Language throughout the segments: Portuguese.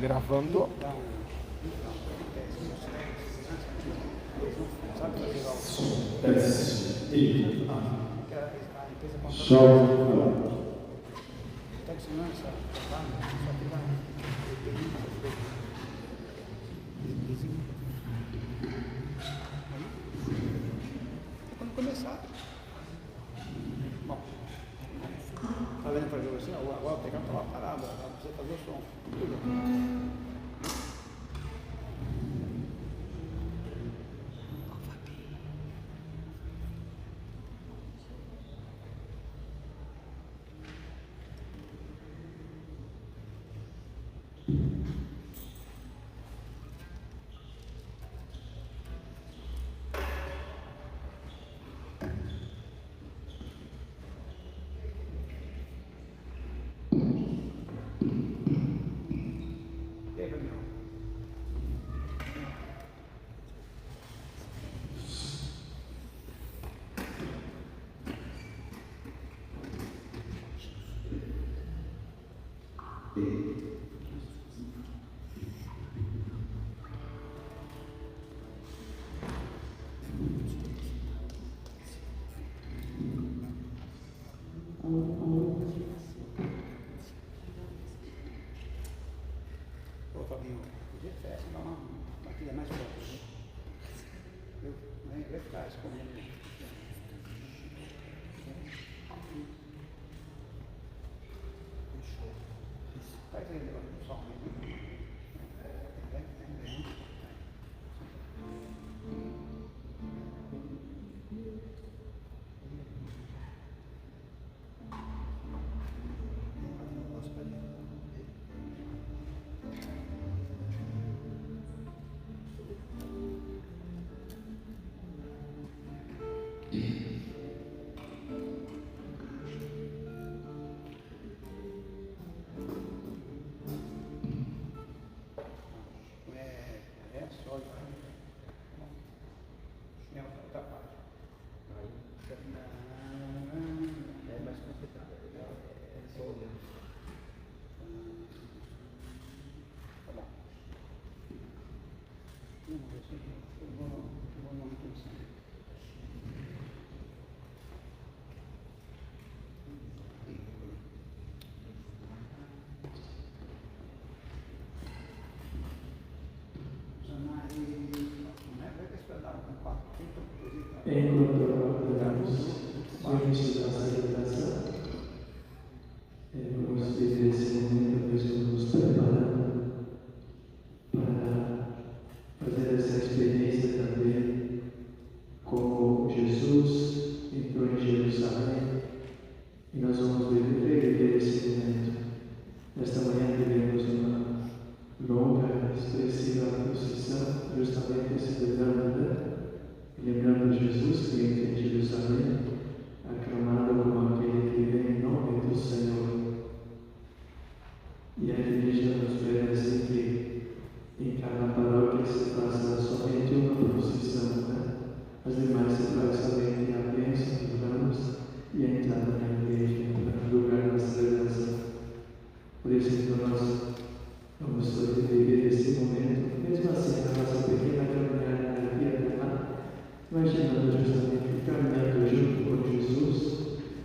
Gravando. Quando começar. Bom, tá vendo para ver assim? Agora pegar a palavra parada, para você fazer o som. Ô Fabinho, podia festa, dar uma batida mais forte, né? Vai ficar escondendo. Faz aí o som, né? Enquanto aguardamos o início da celebração, vamos viver esse momento, nós estamos nos preparando para fazer essa experiência também como Jesus entrou em Jerusalém e nós vamos viver esse momento. Nesta manhã tivemos uma longa, expressiva procissão, justamente celebrando, lembrando Jesus que entra em Jerusalém, aclamado como aquele que vem em nome do Senhor. E a igreja nos pede assim que em cada paróquia se faça somente uma procissão, né? As demais se faz somente a bênção dos ramos e a entrada na igreja, para o lugar da celebração. Por isso, então, nós vamos viver esse momento, mesmo assim, na nossa pequena caminhada aqui até lá, imaginando justamente caminhando junto com Jesus,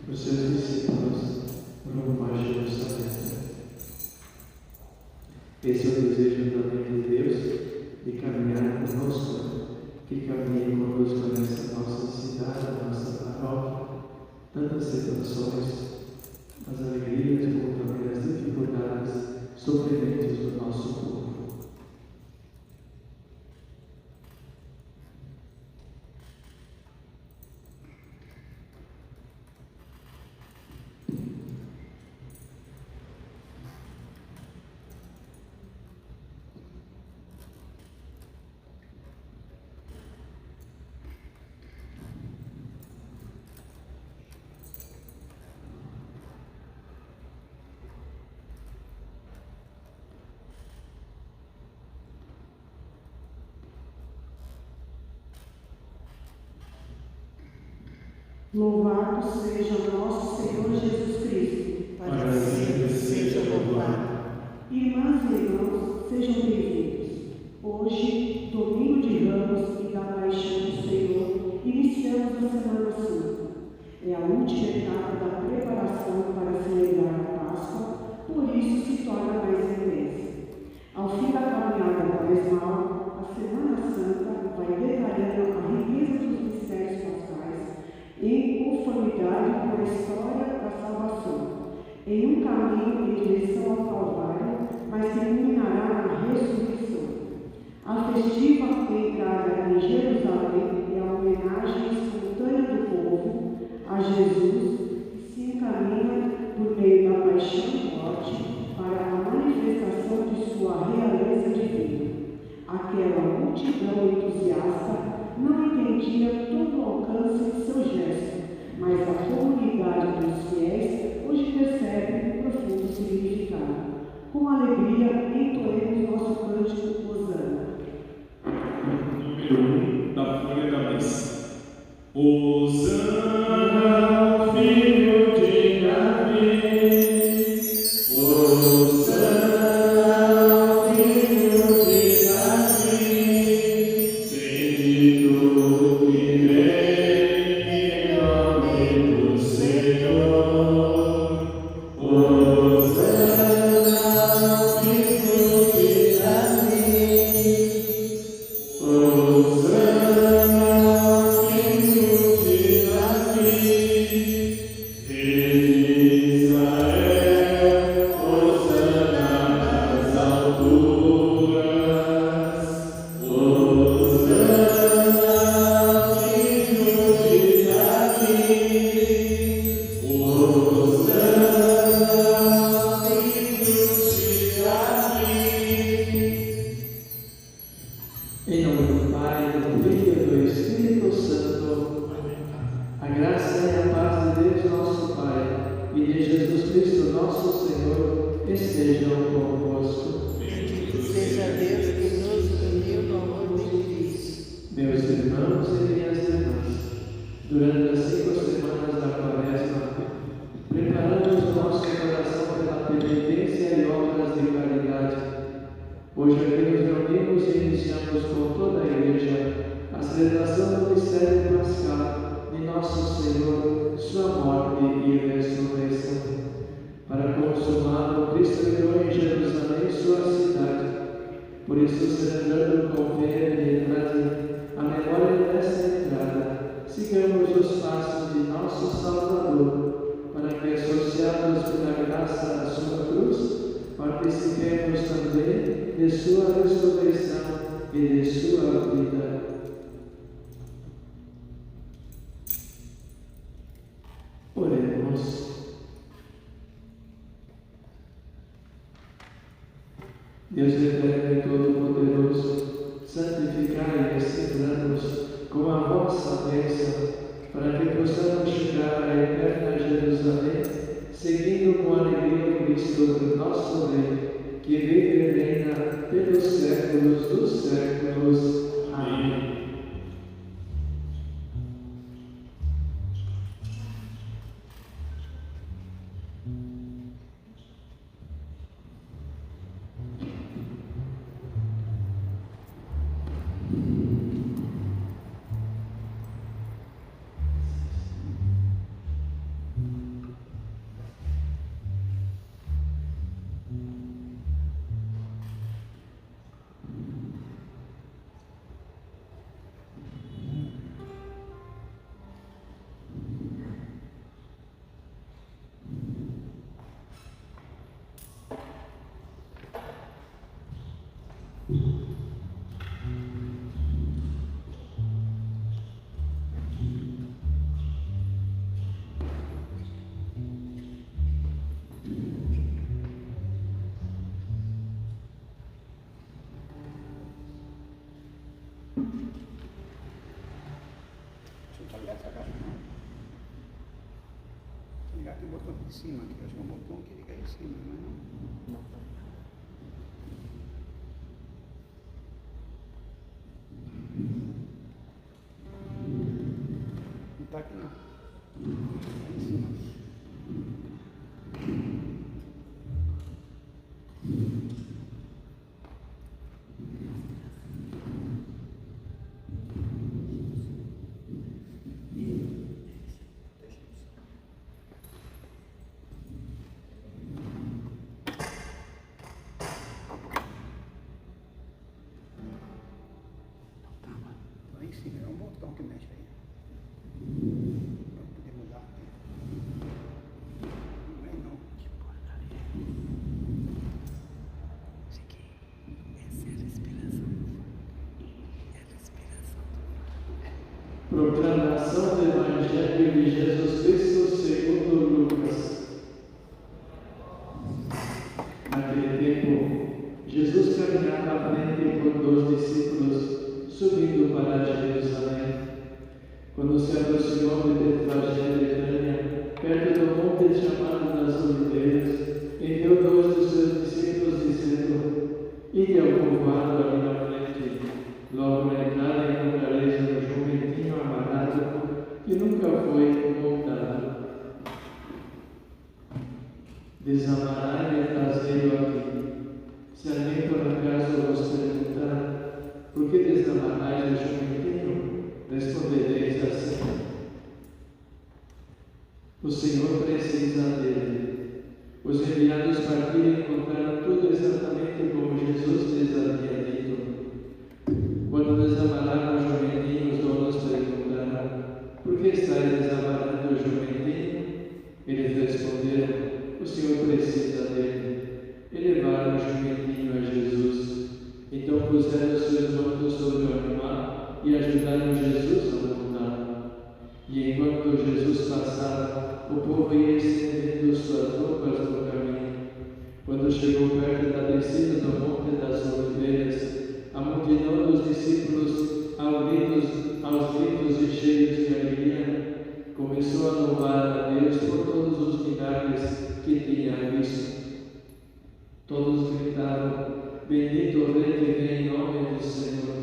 os seus discípulos, rumo a Jerusalém. Esse é o desejo também de Deus, de caminhar conosco, que caminhe conosco nessa nossa cidade, nossa paróquia, tantas situações, as alegrias, como também as dificuldades, sofrimentos do nosso povo. Louvado seja nosso Senhor Jesus Cristo, para sempre seja louvado. Irmãs e irmãos, festiva entrada em Jerusalém e a homenagem espontânea do povo a Jesus que se encaminha por meio da paixão e morte para a manifestação de sua realeza divina. Aquela multidão entusiasta não entendia todo o alcance de seu gesto, mas a comunidade dos fiéis hoje percebe o profundo significado. Com alegria, entoemos nosso cântico Hosana. Número 1 da folha da missa. Hosana, filho de Davi. Hosana, filho de Davi. Bendito que vem em nome do Senhor. Hosana. Deus eterno e todo-poderoso, santificai e recebamos com a vossa bênção, para que possamos chegar à eterna Jerusalém, seguindo com alegria o Cristo, nosso Rei, que vive e reina pelos séculos dos séculos. Amém. Ligar aqui o botão aqui de cima, aqui. Eu acho que é um botão que liga aí em cima, mas não. Não tá aqui não. Tá em cima. Lá em cima, é um botão que mexe aí. Pra poder mudar. Não vem não. Que porcaria. Isso aqui, essa é a respiração. Proclamação do Evangelho de Jesus Cristo segundo Lucas. Naquele tempo, Jesus caminhava à frente com 2 discípulos, subindo para Jerusalém. Quando se aproximou de Betfagé e Betânia, perto do monte chamado das Oliveiras, enviou 2 dos seus discípulos, dizendo: Ide ao povoado ali na frente. Logo na entrada encontrareis um jumentinho amarrado que nunca foi montado. Desamarrai e trazei-o aqui. Se alguém por acaso vos perguntar: por que desamarrais o jumentinho? Respondereis assim: o Senhor precisa dele. Os enviados partiram e encontraram tudo exatamente como Jesus lhes havia dito. Quando desamararam o jumentinho, os donos perguntaram: por que estáis desamarando o jumentinho? Eles responderam: o Senhor precisa dele. E levaram o jumentinho a Jesus. Então puseram os seus mantos sobre o animal e ajudaram Jesus a montar. E enquanto Jesus passava, o povo ia estendendo suas roupas no caminho. Quando chegou perto da descida do Monte das Oliveiras, a multidão dos discípulos, aos gritos e cheios de alegria, começou a louvar a Deus por todos os milagres que tinha visto. Todos gritavam: bendito o Rei que vem em nome do Senhor,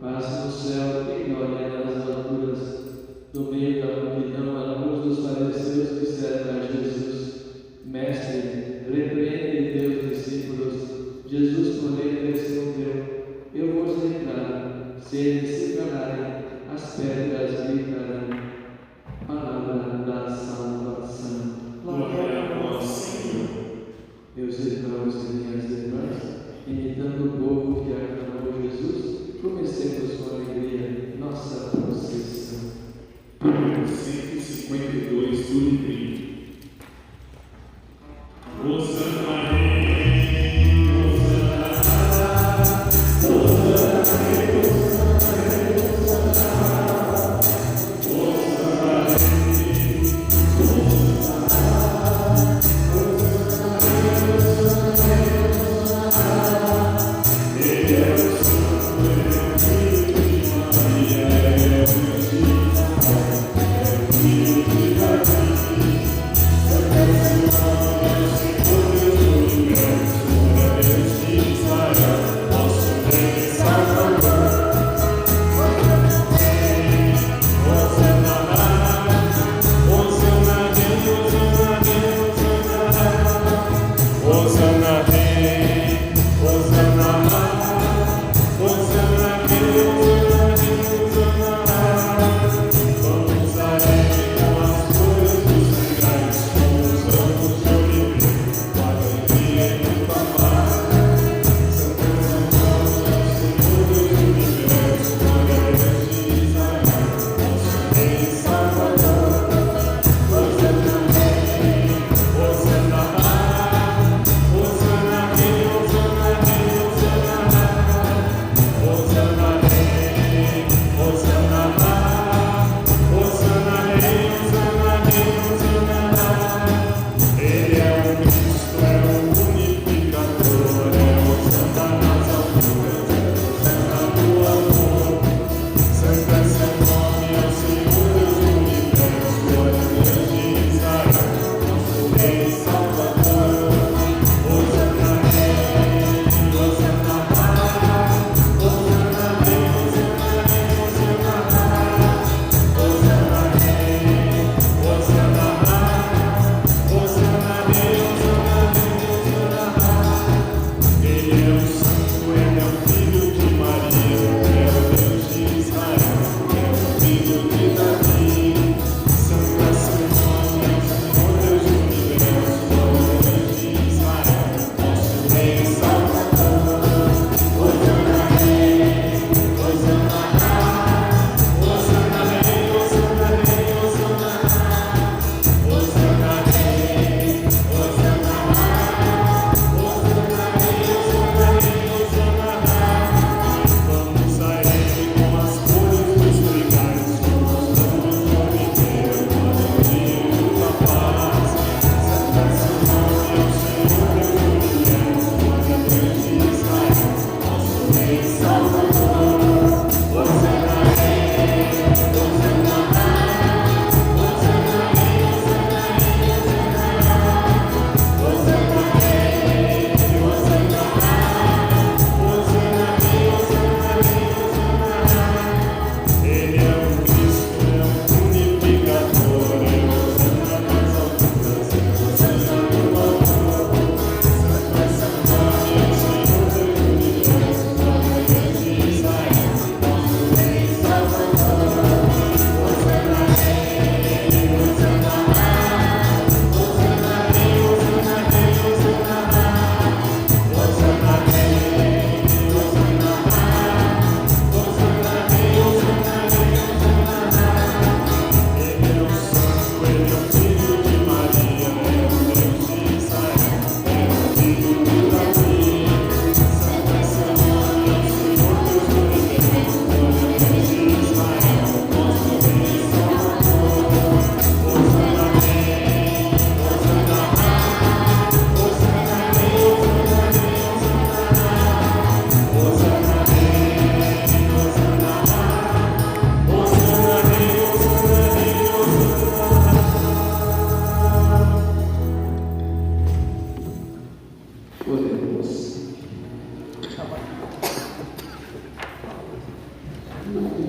paz no céu e glória nas alturas. No meio da multidão, alguns dos fariseus disseram a Jesus: Mestre, repreende teus discípulos. Jesus, porém, respondeu: eu vos declaro, se eles se calarem, as pedras gritarão. Palavra da salvação. Glória a vós, Senhor. Meus irmãos e minhas irmãs, imitando o povo que aclamou Jesus, comecemos com alegria nossa procissão. Número 152 do livrinho. Hosana Rei, Hosana, Hosana Rei, Hosana,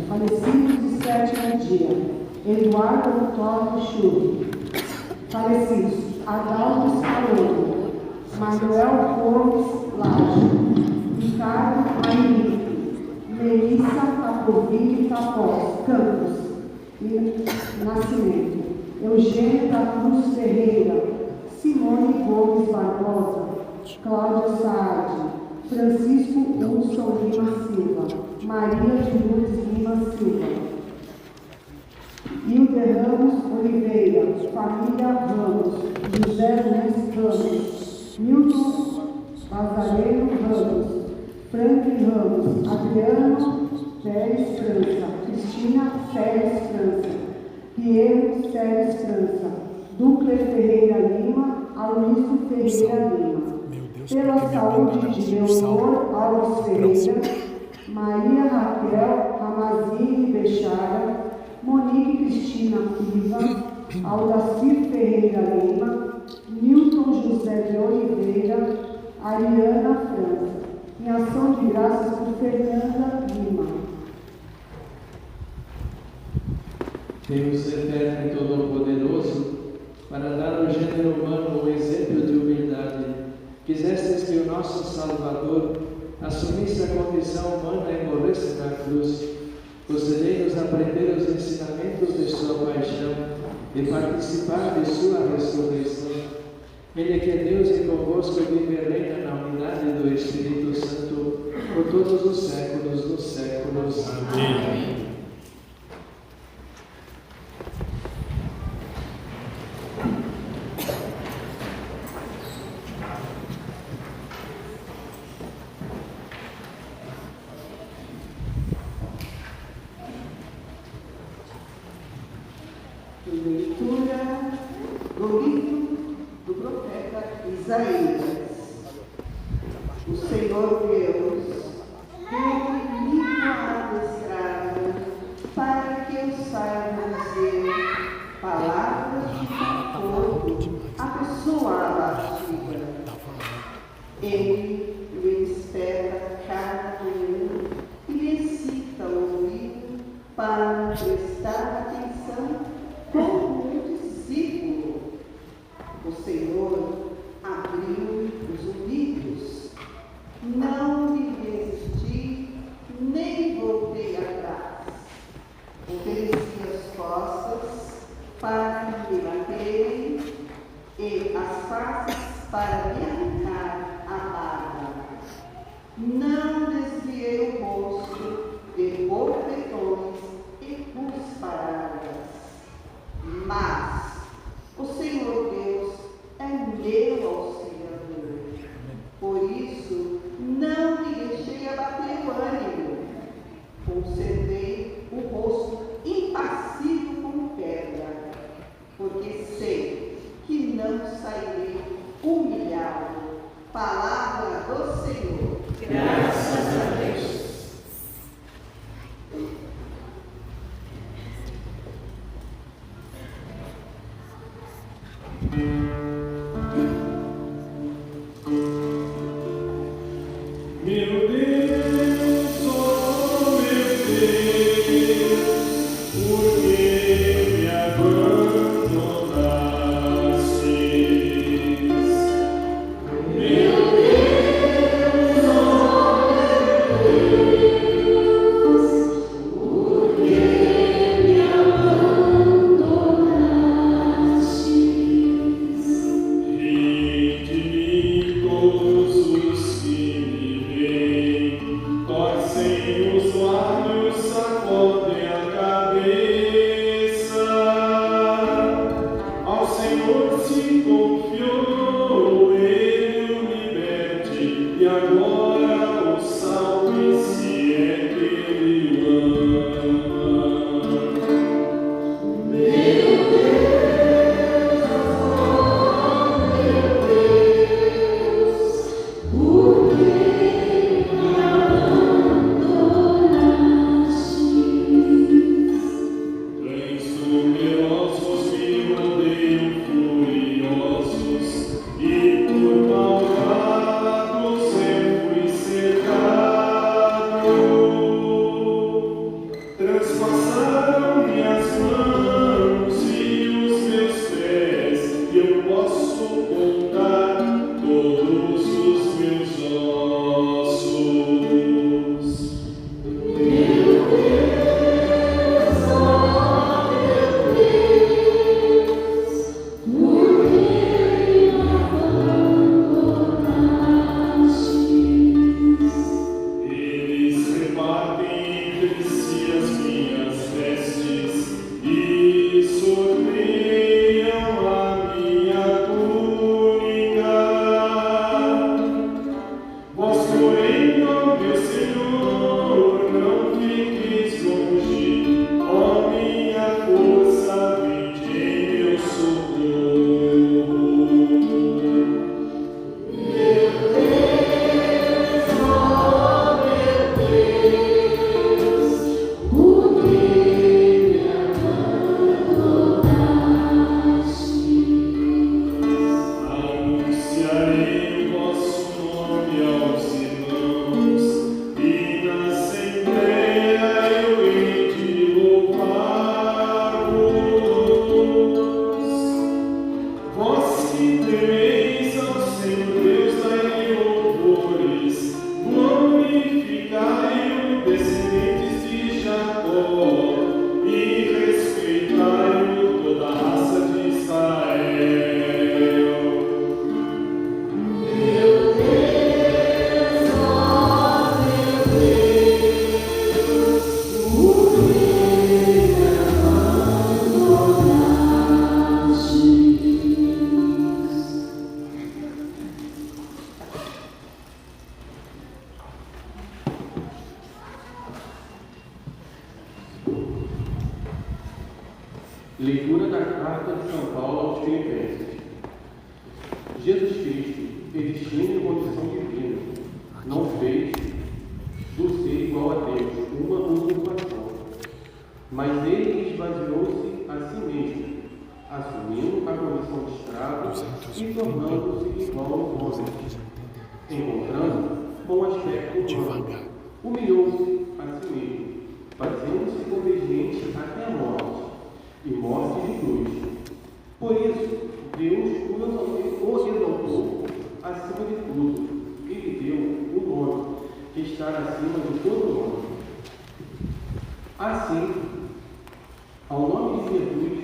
Falecidos de sétimo dia, Eduardo Antônio Chuve. Falecidos, Adalto Scaloni, Manuel Gomes Laje, Ricardo Mairico, Melissa Capovini Campos e Nascimento, Eugênio da Cruz Ferreira, Simone Gomes Barbosa, Cláudia Saad, Francisco Wilson Lima Silva, Maria de Lourdes Lima Silva, Hilder Ramos Oliveira, família Ramos, José Luiz Ramos, Milton Lazareno Ramos, Frank Ramos, Adriano Pérez França, Cristina Pérez França, Piero Pérez França, Ducler Ferreira Lima, Aloysio Ferreira Lima. Pela saúde de Leonor Alves Ferreira, Maria Raquel Ramazini Bechara, Monique Cristina Piva, Aldacir Ferreira Lima, Milton José de Oliveira, Ariana França. Em ação de graças por Fernanda Lima. Deus eterno e todo-poderoso, para dar ao gênero humano um exemplo de humildade, quisestes que o nosso Salvador assumisse a condição humana e morresse na cruz. Concedei-nos aprender os ensinamentos de sua paixão e participar de sua ressurreição. Ele que é Deus e convosco vive e reina na unidade do Espírito Santo por todos os séculos dos séculos. Amém. Leitura do livro do profeta Isaías. O Senhor Deus deu-me língua adestrada para que eu saiba dizer palavras de conforto à pessoa abatida. Ele lhe espera cada manhã e lhe excita o ouvido para prestar atenção como um discípulo. O Senhor abriu os ouvidos, não lhe resisti, nem voltei atrás. Ofereci as costas para me baterem e as faces para me arrancar a barba. Não desviei o rosto de bofetões e cusparadas. Mas o Senhor Deus é meu auxiliador. Por isso, não me deixei abater o ânimo. Conservei o rosto impassível como pedra, porque sei que não sairei humilhado. Palavra do Senhor. Graças Leitura da Carta de São Paulo aos Filipenses. Jesus Cristo, existindo em condição divina, não fez do ser igual a Deus uma usurpação, mas ele esvaziou-se a si mesmo, assumindo a condição de escravo e tornando-se igual aos homens. Encontrando com aspecto humano, humilhou-se a si mesmo, fazendo-se obediente até a morte, e morte de cruz. Por isso, Deus o exaltou acima de tudo e lhe deu o nome que está acima de todo nome. Assim, ao nome de Jesus,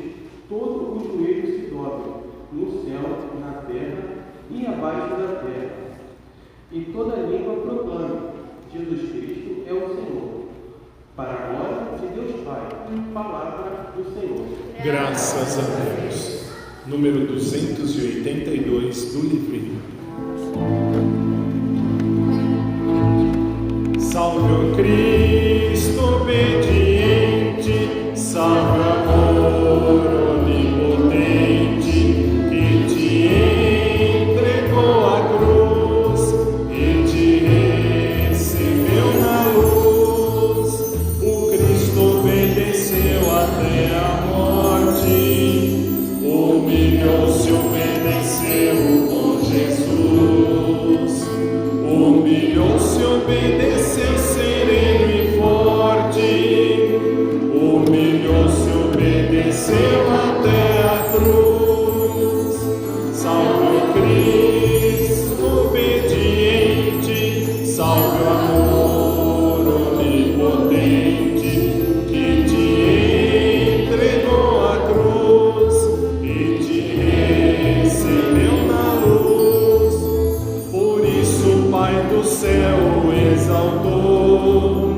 todo o joelho se dobre, no céu, na terra e abaixo da terra, e toda língua proclame: Jesus Cristo é o Senhor, para a glória de Deus Pai. Palavra do Senhor. Graças a Deus. Número 282 do livrinho. Salve o Cristo obediente, salve o amor onipotente, que te entregou a cruz e te recebeu na luz. O Cristo obedeceu até a morte, humilhou-se, obedeceu com Jesus. Humilhou-se, obedeceu sereno e forte. Humilhou-se, obedeceu até a cruz. Salve o Cristo obediente, salve o amor onipotente, que te entregou a cruz e te recebeu na luz. Por isso o Pai do céu exaltou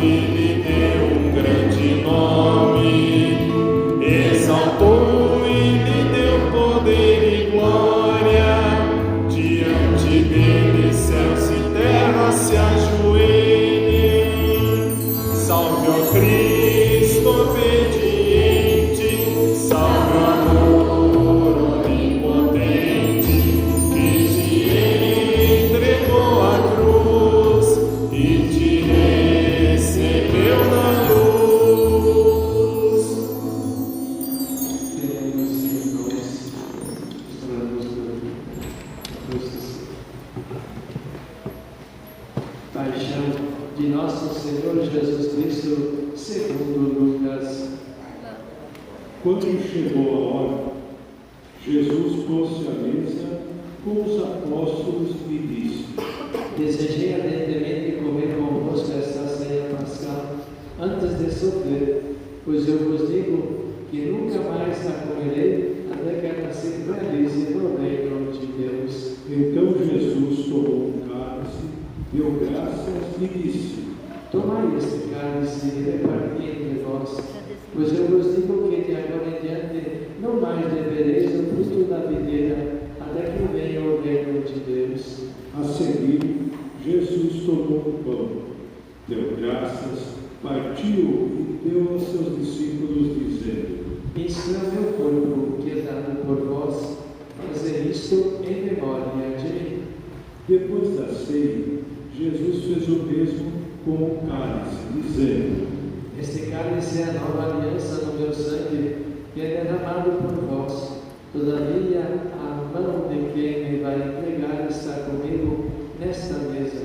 e lhe deu um grande nome, exaltou e lhe deu poder e glória. Diante dele céus e terra se ajoelhem. Salve o Cristo obediente, salve o amor onipotente, que te entregou a cruz e te recebeu na luz. Queremos, irmãos, estamos paixão de nosso Senhor Jesus Cristo, segundo Lucas. Quando chegou a hora, Jesus pôs-se à mesa com os apóstolos e disse: Desejei ardentemente comer convosco esta ceia pascal antes de sofrer, pois eu vos digo que nunca mais a comerei até que ela se realize no reino de Deus. Então Jesus tomou um cálice, deu graças e disse: Tomai este cálice e reparti entre vós, pois eu vos digo que de agora em diante não mais bebereis o fruto da videira, até que venha o reino de Deus. A seguir, Jesus tomou o pão, deu graças, partiu e deu aos seus discípulos, dizendo: Isto é o meu corpo, que é dado por vós. Fazer isto em memória de mim. Depois da ceia, Jesus fez o mesmo com o cálice, dizendo: Este cálice é a nova aliança no meu sangue, que é derramado por vós. Todavia, a mão de quem me vai entregar está comigo nesta mesa.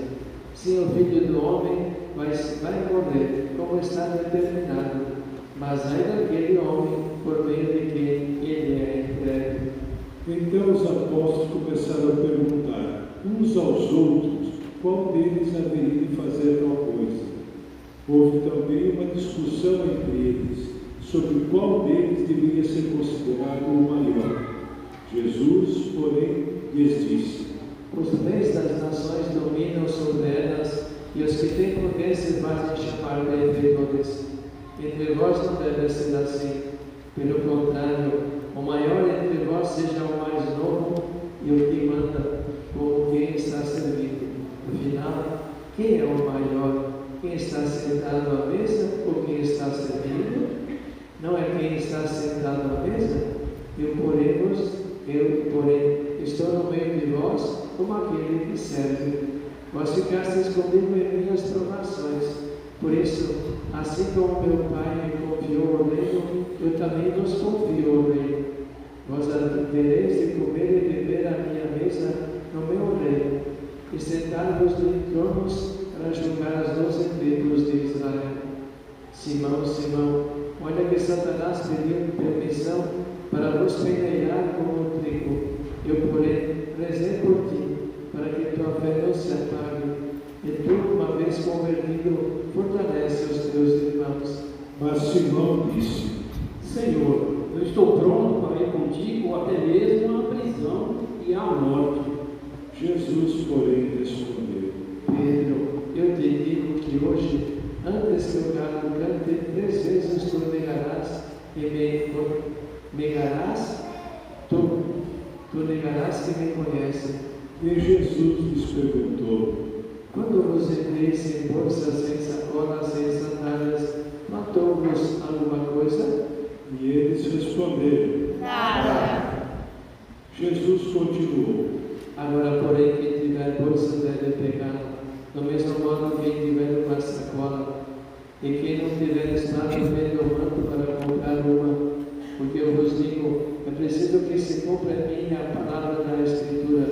Sim, o Filho do Homem vai morrer, como está determinado, mas ai daquele homem por meio de quem ele é entregue. Então os apóstolos começaram a perguntar uns aos outros qual deles haveria de fazer tal coisa. Houve também uma discussão entre eles sobre qual deles deveria ser considerado o maior. Jesus, porém, lhes disse: Os reis das nações dominam sobre elas, e os que têm poder se fazem chamar de inferiores. Entre vós não deve ser assim. Pelo contrário, o maior entre vós seja o mais novo, e o que manda, como quem está servindo. Afinal, quem é o maior? Quem está sentado à mesa ou quem está servindo? não é quem está sentado à mesa? Eu, porém, estou no meio de vós como aquele que serve. Vós ficastes comigo em minhas provações. Por isso, assim como meu Pai me confiou o reino, eu também vos confio o reino. Vós havereis de comer e beber à minha mesa no meu reino, e sentar-vos em tronos para julgar as 12 tribos de Israel. Simão, Simão, olha que Satanás pediu permissão para vos peneirar como trigo. Eu, porém, rezei por ti, para que tua fé não se apague, e tu, uma vez convertido, fortalece os teus irmãos. Mas Simão disse: Senhor, eu estou pronto para ir contigo até mesmo à prisão e à morte. Jesus, porém, respondeu: Pedro, eu te digo que hoje, antes que o galo cante 3 vezes, tu negarás e me negarás, tu negarás que me conhece. E Jesus lhes perguntou: Quando vos entreis sem bolsas, sem sacolas, sem sandálias, faltou-vos alguma coisa? E eles responderam: Nada. Jesus continuou: Agora, porém, quem tiver bolsa deve pegá-la, do mesmo modo quem tiver uma sacola, e quem não tiver espada vende o manto para comprar uma, porque eu vos digo, é preciso que se cumpra em mim a palavra da Escritura.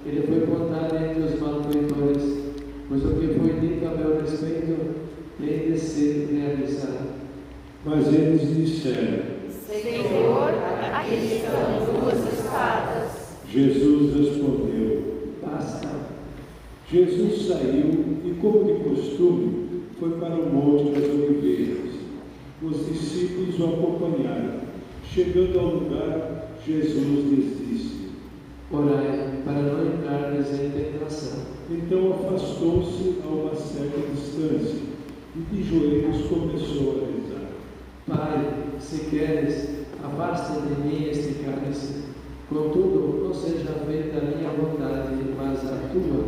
Ele foi contado entre os malfeitores, pois o que foi dito a meu respeito tem de ser realizado. Mas eles disseram: Senhor, aqui estão 2 espadas. Jesus respondeu: Basta. Jesus saiu e, como de costume, foi para o Monte das Oliveiras. Os discípulos o acompanharam. Chegando ao lugar, Jesus lhes disse: Orai, para não entrardes em tentação. Então afastou-se a uma certa distância e de joelhos começou a rezar: Pai, se queres, afasta de mim este cálice. Contudo, não seja feita a minha vontade, mas a tua.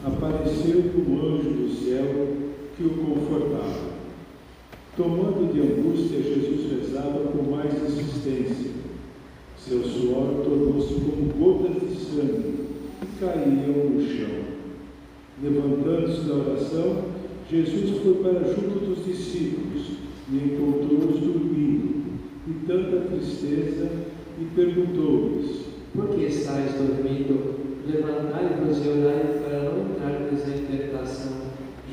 Apareceu-lhe um anjo do céu que o confortava. Tomando de angústia, Jesus rezava com mais insistência. Seu suor tornou-se como gotas de sangue que caíam no chão. Levantando-se da oração, Jesus foi para junto dos discípulos e encontrou-os dormindo, e tanta tristeza, e perguntou-lhes: Por que estáis dormindo? Levantai-vos e orai para não entrardes em tentação.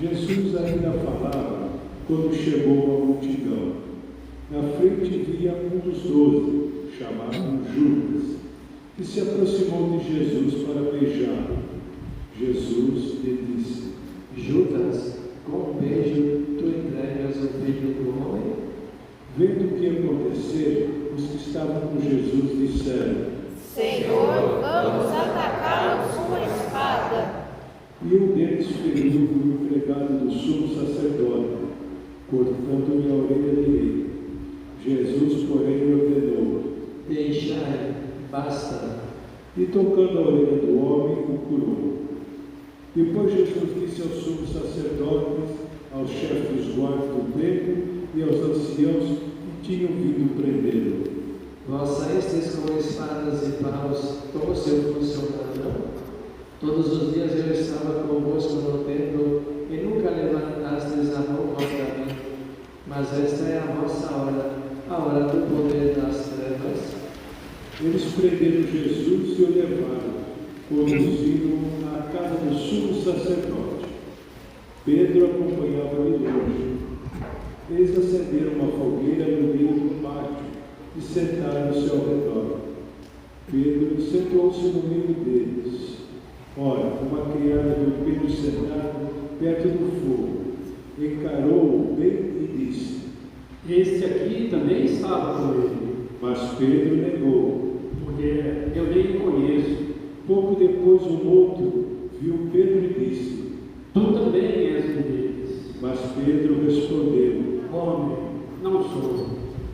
Jesus ainda falava quando chegou a multidão. Na frente via um dos 12, chamado Judas, que se aproximou de Jesus para beijá-lo. Jesus lhe disse: Judas, com um beijo tu entregas o filho do homem? Vendo o que ia acontecer, os que estavam com Jesus disseram: Senhor, vamos atacá-los com a espada. E um deles feriu o empregado do sumo sacerdote, cortando-lhe a orelha direita. Jesus, porém, ordenou: Deixai, basta. E tocando a orelha do homem, o curou. Depois Jesus disse aos sumos sacerdotes, aos chefes dos guardas do templo e aos anciãos que tinham vindo prendê-lo: Vós saístes com espadas e paus, como se eu fosse um ladrão? Todos os dias eu estava convosco no templo e nunca levantastes a mão contra mim. Mas esta é a vossa hora, a hora do poder das trevas. Eles prenderam Jesus e o levaram, conduziram-o à casa do sumo sacerdote. Pedro acompanhava de longe. Eles acenderam uma fogueira no meio do pátio e sentaram-se ao redor. Pedro sentou-se no meio deles. Ora, uma criada viu Pedro sentado perto do fogo, encarou-o bem e disse: Este aqui também estava com ele, Mas Pedro negou. porque eu nem o conheço. Pouco depois, um outro viu Pedro e disse: Tu também és um deles. Mas Pedro respondeu: Homem, não sou.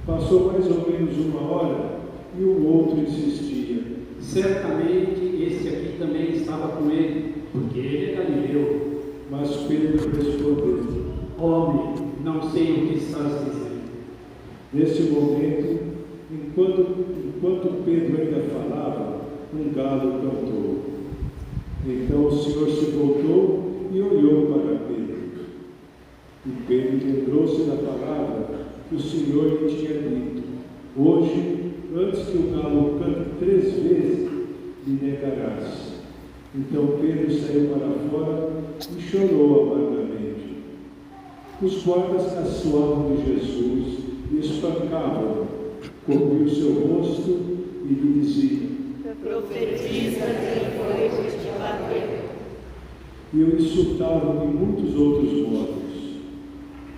Passou mais ou menos uma hora e o outro insistia: Certamente este aqui também estava com ele, porque ele é galileu. Mas Pedro respondeu: Homem, não sei o que estás dizendo. Nesse momento, enquanto Pedro ainda falava, um galo cantou. Então o Senhor se voltou e olhou para Pedro. E Pedro lembrou-se da palavra que o Senhor lhe tinha dito: hoje, antes que o galo cante 3 vezes, me negarás. Então Pedro saiu para fora e chorou amargamente. Os guardas caçoavam de Jesus e espancavam-no, cobriam o seu rosto e lhe diziam: profetiza quem foi que te bateu. E o insultavam de muitos outros modos.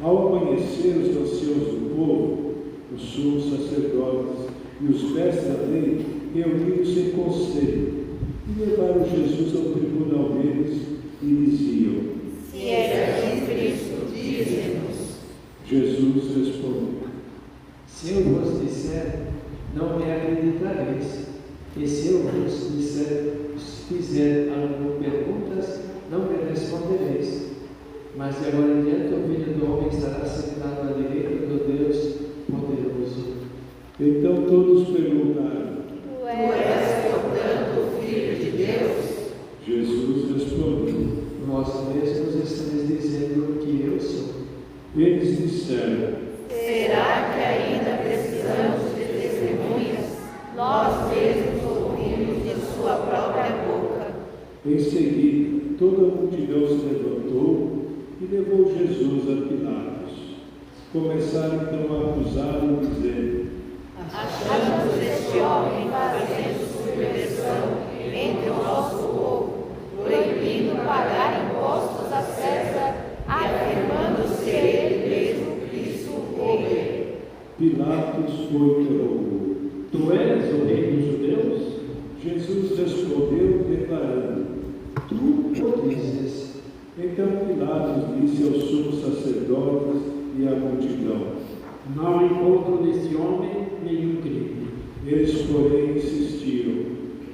Ao amanhecer, os anciãos do povo, os sumos sacerdotes e os mestres da lei reuniram-se em conselho e levaram Jesus ao tribunal deles e diziam: se és Cristo, dize-nos. Jesus respondeu: Se eu vos disser, não me acreditareis. E se eu vos fizer algumas perguntas, não me respondereis. Mas de agora em diante o Filho do Homem estará sentado à direita do Deus poderoso. Então todos perguntaram: Tu és, portanto, o Filho de Deus? Jesus respondeu: Vós mesmos estáis dizendo que eu sou. Eles disseram: Será que ainda precisamos de testemunhas? Nós mesmos ouvimos de sua própria boca. Em seguida, toda a multidão se levantou e levou Jesus a Pilatos. Começaram então a acusá-lo, dizendo: Achamos este homem fazendo subversão entre o nosso povo, proibindo pagar impostos a César, afirmando ser ele mesmo Cristo, o rei. Pilatos o interrogou: Tu és o rei dos judeus? Jesus respondeu, declarando: Tu o dizes. Então Pilatos disse aos sumos sacerdotes e à multidão: Não encontro nesse homem nenhum crime. Eles, porém, insistiram: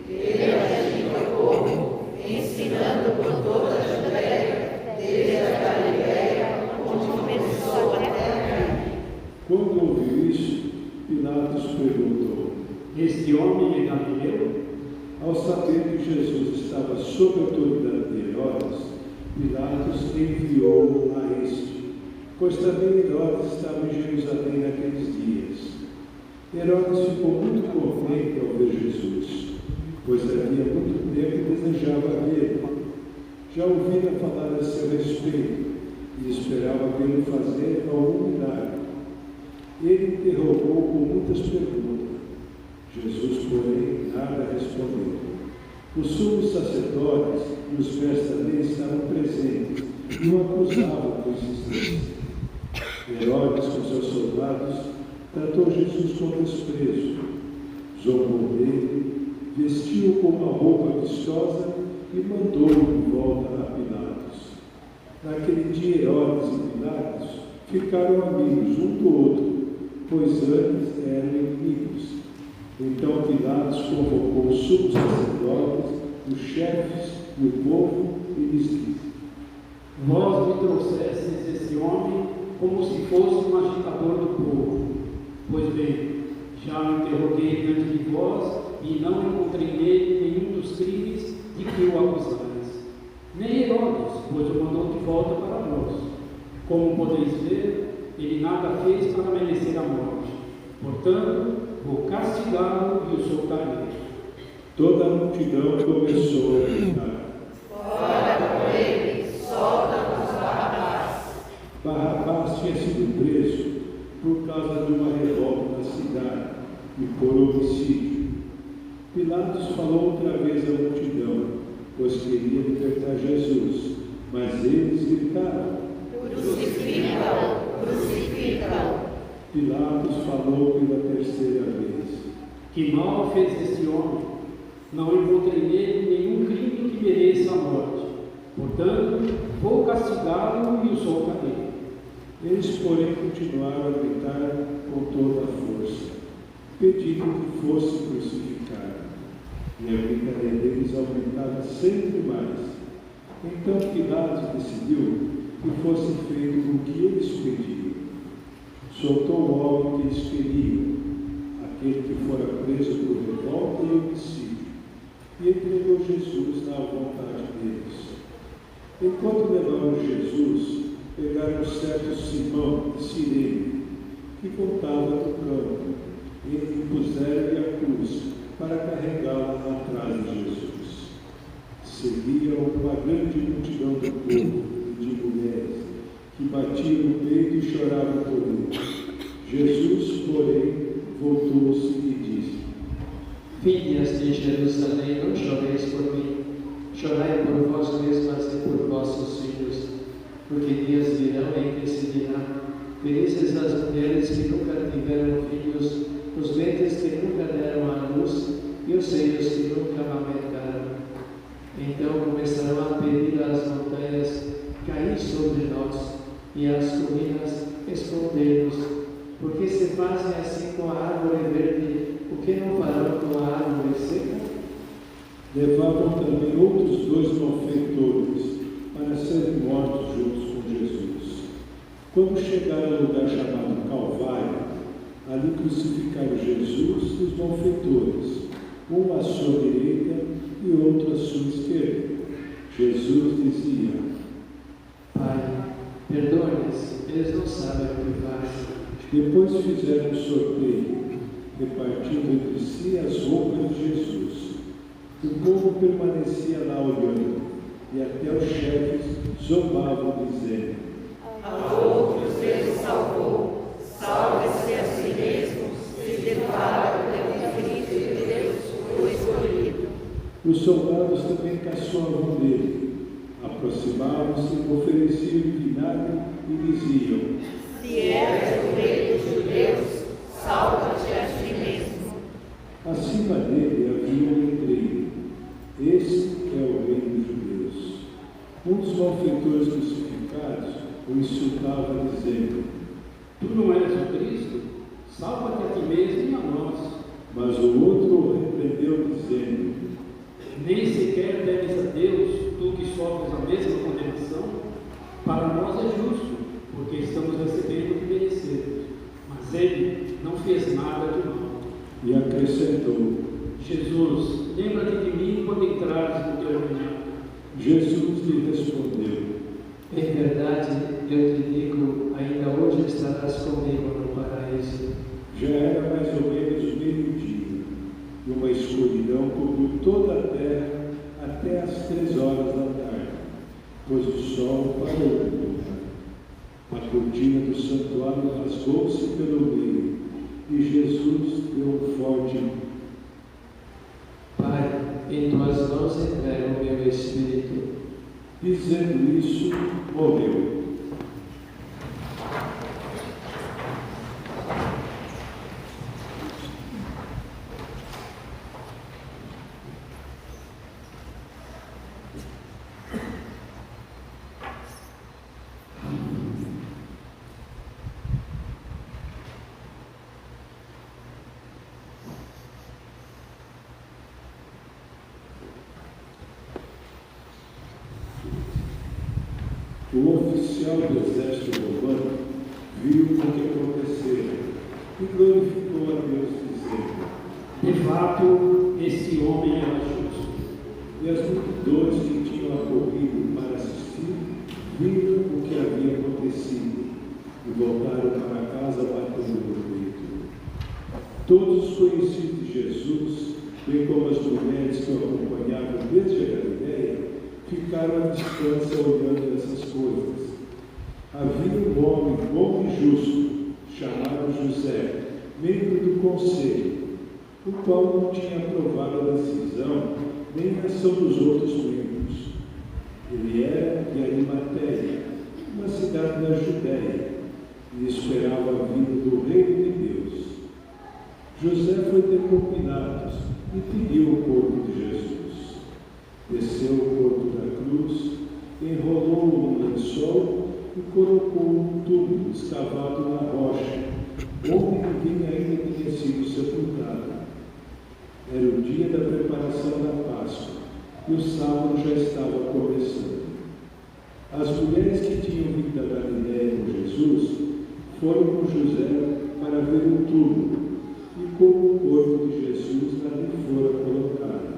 Ele agita o povo, ensinando por toda a Judéia, desde a Galiléia, onde começou até aqui. Quando ouviu isso, Pilatos perguntou: Este homem é galileu? Ao saber que Jesus estava sob a autoridade de Herodes, Pilatos enviou a este, pois também Herodes estava em Jerusalém naqueles dias. Herodes ficou muito contente ao ver Jesus, pois havia muito tempo desejava vê-lo. Já ouvira falar a seu respeito e esperava vê-lo fazer algum milagre. Ele interrogou com muitas perguntas. Jesus, porém, nada respondeu. Os sumos sacerdotes e os mestres da lei estavam presentes e o acusavam com insistência. Herodes, com seus soldados, tratou Jesus com desprezo, zombou dele, vestiu-o com uma roupa vistosa e mandou-o de volta a Pilatos. Naquele dia, Herodes e Pilatos ficaram amigos um do outro, pois antes eram inimigos. Então Pilatos convocou os sumos sacerdotes, os chefes e o povo e lhes disse: Vós me trouxestes esse homem como se fosse um agitador do povo. Pois bem, já o interroguei diante de vós e não encontrei nele nenhum dos crimes de que o acusais. Nem Herodes, pois o mandou de volta para nós. Como podeis ver, ele nada fez para merecer a morte. Portanto, vou castigá-lo e o soltarei. Toda a multidão começou a gritar: Fora com ele, solta-nos Barrabás. Barrabás tinha sido preso por causa de uma revolta na cidade e por homicídio. Pilatos falou outra vez à multidão, pois queria libertar Jesus, mas eles gritaram: Crucifica-o, crucifica-o. Pilatos falou pela terceira vez: Que mal fez esse homem? Não encontrei nele nenhum crime que mereça a morte. Portanto, vou castigá-lo e o soltarei. Eles, porém, continuaram a gritar com toda a força, pedindo que fosse crucificado. E a gritaria deles aumentava sempre mais. Então Pilatos decidiu que fosse feito o que eles pediam. soltou o homem que eles queriam, aquele que fora preso por revolta e homicídio, e entregou Jesus na vontade deles. Enquanto levaram Jesus, pegaram um certo Simão de Cirene, que voltava do campo, e puseram-lhe a cruz para carregá-la atrás de Jesus. Seguia uma grande multidão do povo e de mulheres, que batiam no peito e choravam por ele. Jesus, porém, voltou-se e disse: Filhas de Jerusalém, não choreis por mim, chorai por vós mesmas e por vossos filhos, porque dias virão em que se dirá: felizes as mulheres que nunca tiveram filhos, os ventres que nunca deram à luz e os seios que nunca amamentaram. Então começarão a pedir às montanhas: caí sobre nós, e às colinas: escondei-nos. Porque se fazem assim com a árvore verde, o que não farão com a árvore seca? Levavam também outros 2 malfeitores para serem mortos juntos com Jesus. Quando chegaram ao lugar chamado Calvário, ali crucificaram Jesus e os malfeitores, um à sua direita e outro à sua esquerda. Jesus dizia: Pai, perdoe-lhes, eles não sabem o que fazem. Depois fizeram um sorteio, repartindo entre si as roupas de Jesus. O povo permanecia lá olhando, e até os chefes zombavam, dizendo: A outros Deus salvou, salve-se a si mesmo, se declara o Filho de Deus, o escolhido. Os soldados também caçoavam dele. Aproximavam-se, ofereciam vinagre e diziam: Se és o rei dos judeus, salva-te a ti mesmo. Acima dele havia um letreiro: Esse é o rei dos judeus. Um dos malfeitores crucificados o insultava, dizendo: Tu não és o Cristo? Salva-te a ti mesmo e a nós. Mas o outro o repreendeu, dizendo: Nem sequer deves a Deus, tu que sofres a mesma condenação? Para nós é justo, porque estamos recebendo o que merecemos. Mas ele não fez nada de mal. E acrescentou: Jesus, lembra-te de mim quando entrares no teu reinado. Jesus lhe respondeu: Em verdade, eu te digo, ainda hoje estarás comigo no paraíso. Já era mais ou menos meio-dia, e uma escuridão cobriu toda a terra até às 3 horas da tarde, pois o sol parou de brilhar. A cortina do santuário rasgou-se pelo meio, e Jesus deu um forte: Pai, em tuas mãos entrego o meu espírito. Dizendo isso, morreu. O oficial do exército romano viu o que acontecera e glorificou a Deus, dizendo: De fato, este homem era justo. E as multidões que tinham acorrido para assistir viram o que havia acontecido e voltaram para casa batendo no peito. Todos os conhecidos de Jesus, bem como as mulheres que o acompanhavam desde a Galileia, ficaram à distância olhando essas coisas. Havia um homem bom e justo, chamado José, membro do conselho, o qual não tinha aprovado a decisão nem a ação dos outros membros. Ele era de Arimateia, uma cidade da Judéia, e esperava a vinda do reino de Deus. José foi ter com Pilatos e pediu o corpo de Jesus. Desceu o corpo da cruz, enrolou-o no lençol e colocou um túmulo escavado na rocha, onde ninguém ainda tinha sido sepultado. Era o dia da preparação da Páscoa, e o sábado já estava começando. As mulheres que tinham vindo da Galileia com Jesus foram com José para ver o túmulo e como o corpo de Jesus ali fora colocado.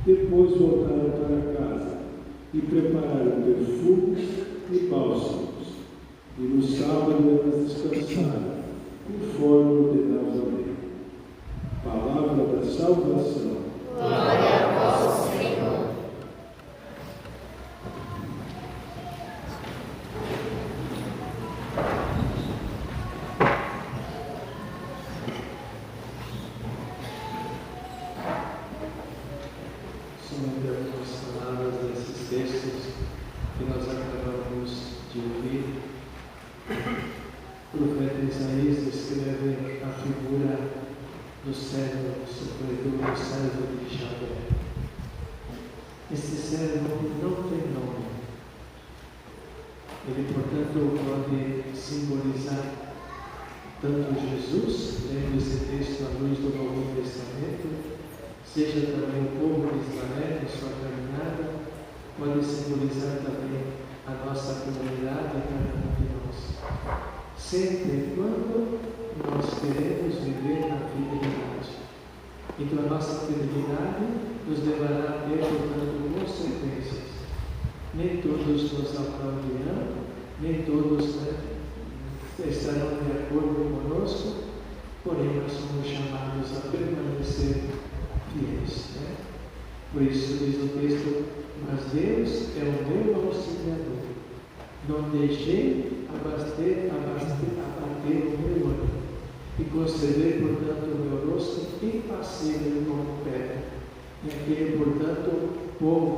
Depois voltaram para casa e prepararam perfumes e bálsamos. E no sábado elas descansaram, conforme ordenava a lei. Palavra da salvação. Glória a vós, Senhor. Somente algumas palavras desses textos que nós acabamos de ouvir. O profeta Isaías descreve a figura do servo sofredor, do servo de Javé. Este servo não tem nome. Ele, portanto, pode simbolizar tanto Jesus, lendo esse texto à luz do Novo Testamento, seja também o povo de Israel em sua caminhada, pode simbolizar também a nossa comunidade, cada um de nós. Sempre quando nós queremos viver na fidelidade. Então a nossa fidelidade nos levará a ter, portanto, consequências. Nem todos nos aplaudirão, nem todos estarão de acordo conosco, porém nós somos chamados a permanecer fiéis. Por isso diz o texto, mas Deus é o meu auxiliador. Não deixei abater o meu ânimo e conceder, portanto, o meu rosto impassível como pedra. E aquele, portanto, povo,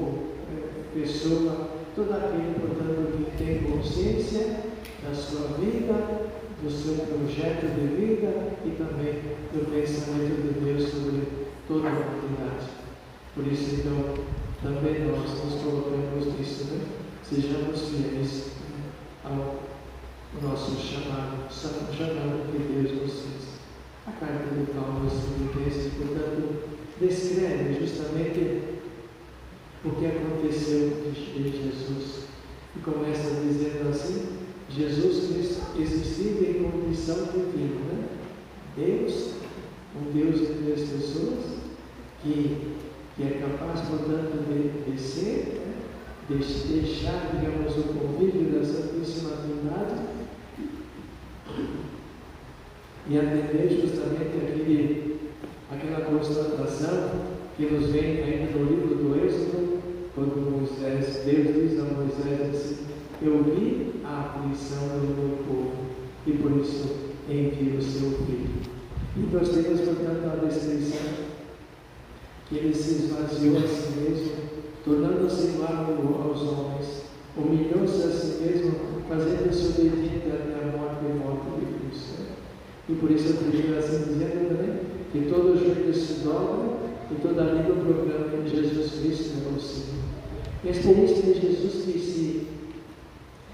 pessoa, todo aquele, portanto, que tem consciência da sua vida, do seu projeto de vida e também do pensamento de Deus sobre toda a humanidade. Por isso, então, também nós nos colocamos nisso, Sejamos fiéis ao nosso chamado que Deus nos fez. A carta de Paulo aos Filipenses, portanto, descreve justamente o que aconteceu em Jesus. E começa dizendo assim: Jesus Cristo existia em condição divina, Deus, um Deus de três pessoas, que é capaz, portanto, de descer, deixar, digamos, o convívio da Santíssima Trindade e atender justamente aquela constatação que nos vem ainda no livro do Êxodo, quando Deus diz a Moisés assim: eu vi a aflição do meu povo e por isso envio o seu filho. E nós temos, portanto, a descrição que ele se esvaziou a si mesmo, tornando-se igual aos homens, humilhou-se a si mesmo, fazendo-se obediente até a morte e morte de Cristo. E por isso eu termino assim dizendo também que todo joelho se dobra e toda língua proclama que Jesus Cristo é o Senhor. E a experiência de Jesus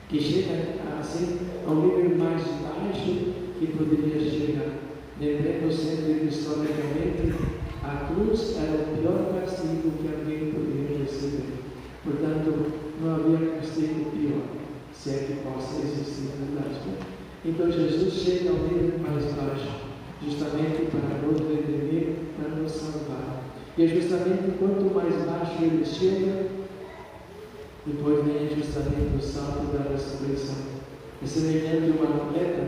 que chega assim ao nível mais baixo que poderia chegar. Lembremos sempre que historicamente a cruz era o pior castigo que alguém poderia receber. Portanto, não havia castigo pior, se é que possa existir na verdade. Então Jesus chega ao nível mais baixo, justamente para nos redimir, para nos salvar. E é justamente quanto mais baixo ele chega, depois vem justamente o salto da ressurreição. É semelhante a uma atleta,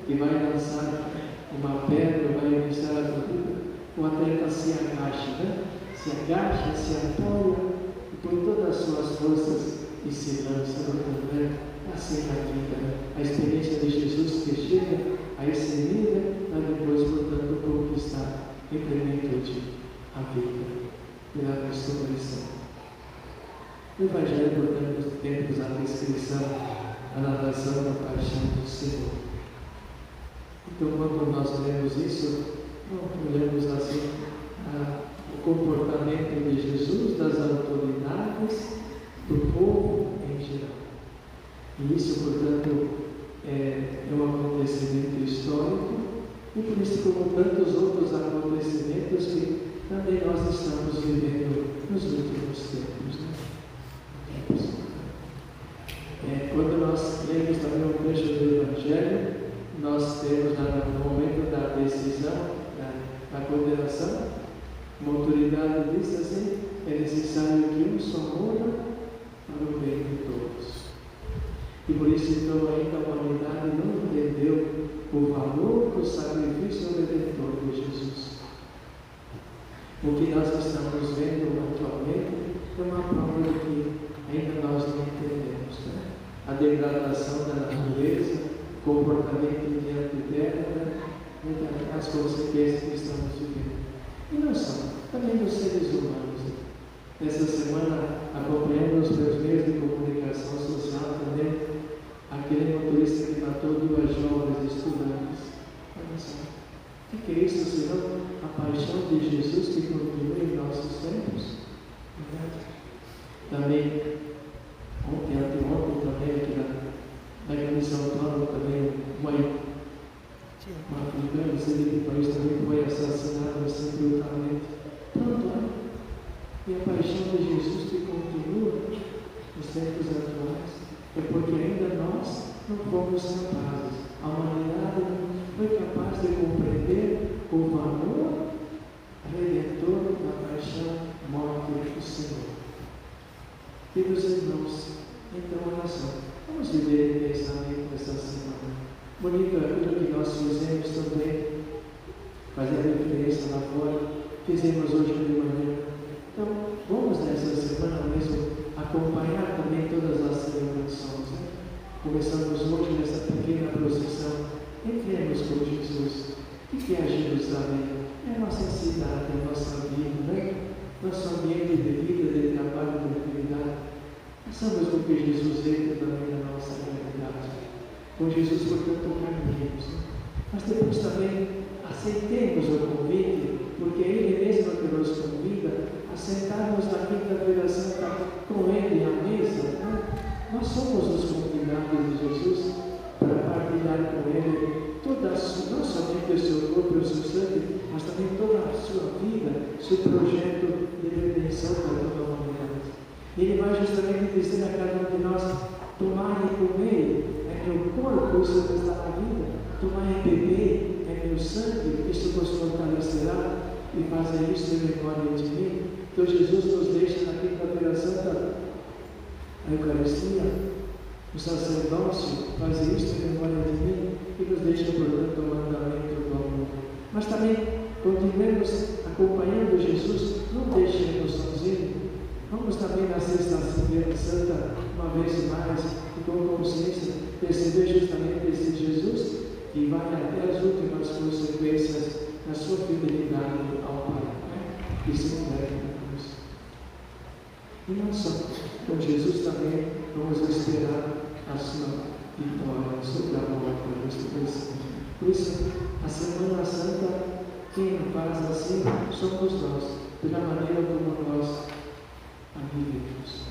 que vai lançar uma pedra, vai iniciar a corrida. O atleta se agacha, se apoia e põe todas as suas forças e se lança também assim na vida. A experiência de Jesus que chega a esse nível, para depois, portanto, conquistar em plenitude a vida pela ressurreição. O Evangelho, portanto, temos a descrição, a narração da paixão do Senhor. Então, quando nós lemos isso, nós olhamos assim o comportamento de Jesus, das autoridades, do povo em geral. E isso, portanto, é um acontecimento histórico, e por isso, como tantos outros acontecimentos que também nós estamos vivendo nos últimos tempos. Quando nós lemos também o trecho do Evangelho, isso muda para o bem de todos. E por isso, então, ainda a humanidade não entendeu o valor do sacrifício redentor de Jesus. O que nós estamos vendo atualmente é uma prova de que ainda nós não entendemos, né? A degradação da natureza, comportamento diante dela, né? As consequências que estamos vivendo. E não só, também dos seres humanos. Né? Essa semana, acompanhando os meus meios de comunicação social também, aquele motorista que matou 2 jovens estudantes. Olha só, o que é isso senão a paixão de Jesus que continua em nossos tempos? Também, anteontem também, aqui na Grande São Paulo, também, uma africana, do país também foi assassinada assim brutalmente. Pronto, né? E a paixão de Jesus que continua nos tempos atuais é porque ainda nós não fomos capazes, a humanidade não foi capaz de compreender o valor redentor da paixão, morte do Senhor. Queridos irmãos, então olha só, vamos viver intensamente essa semana. Bonito aquilo que nós fizemos também, fazendo diferença lá fora, fizemos hoje de manhã. Então, vamos nessa semana mesmo acompanhar também todas as celebrações. Né? Começamos hoje nessa pequena procissão. Entremos com Jesus. O que é Jerusalém? É a nossa cidade, é a nossa vida, né? Nosso ambiente de vida, de trabalho, de atividade. Pensamos com que Jesus entra também na nossa realidade. Com Jesus, portanto, caminhamos. Né? Mas depois também aceitemos o convite, porque Ele mesmo que nos convida a sentarmos na quinta-feira santa com Ele à mesa. Né? Nós somos os convidados de Jesus para partilhar com Ele toda a sua, não somente o seu corpo e o seu sangue, mas também toda a sua vida, seu projeto de redenção para toda a humanidade. E Ele vai justamente dizer a cada um de nós: tomai e comei, é meu corpo, isso vos dá a vida. Tomai e bebei, é meu sangue, isso vos fortalecerá. E fazem isso em memória de mim. Então Jesus nos deixa na quinta-feira santa a Eucaristia, o sacerdócio, faz isso em memória de mim e nos deixa, portanto, o mandamento do amor. Mas também continuemos acompanhando Jesus, não deixemos sozinhos. Vamos também na sexta-feira santa, uma vez mais, e com consciência, perceber justamente esse Jesus que vai até as últimas consequências na sua fidelidade ao Pai, né? E se entrega na cruz. E não só, com Jesus também vamos esperar a sua vitória sobre a morte da ressurreição. Por isso, a Semana Santa, quem faz assim somos nós, pela maneira como nós a vivemos.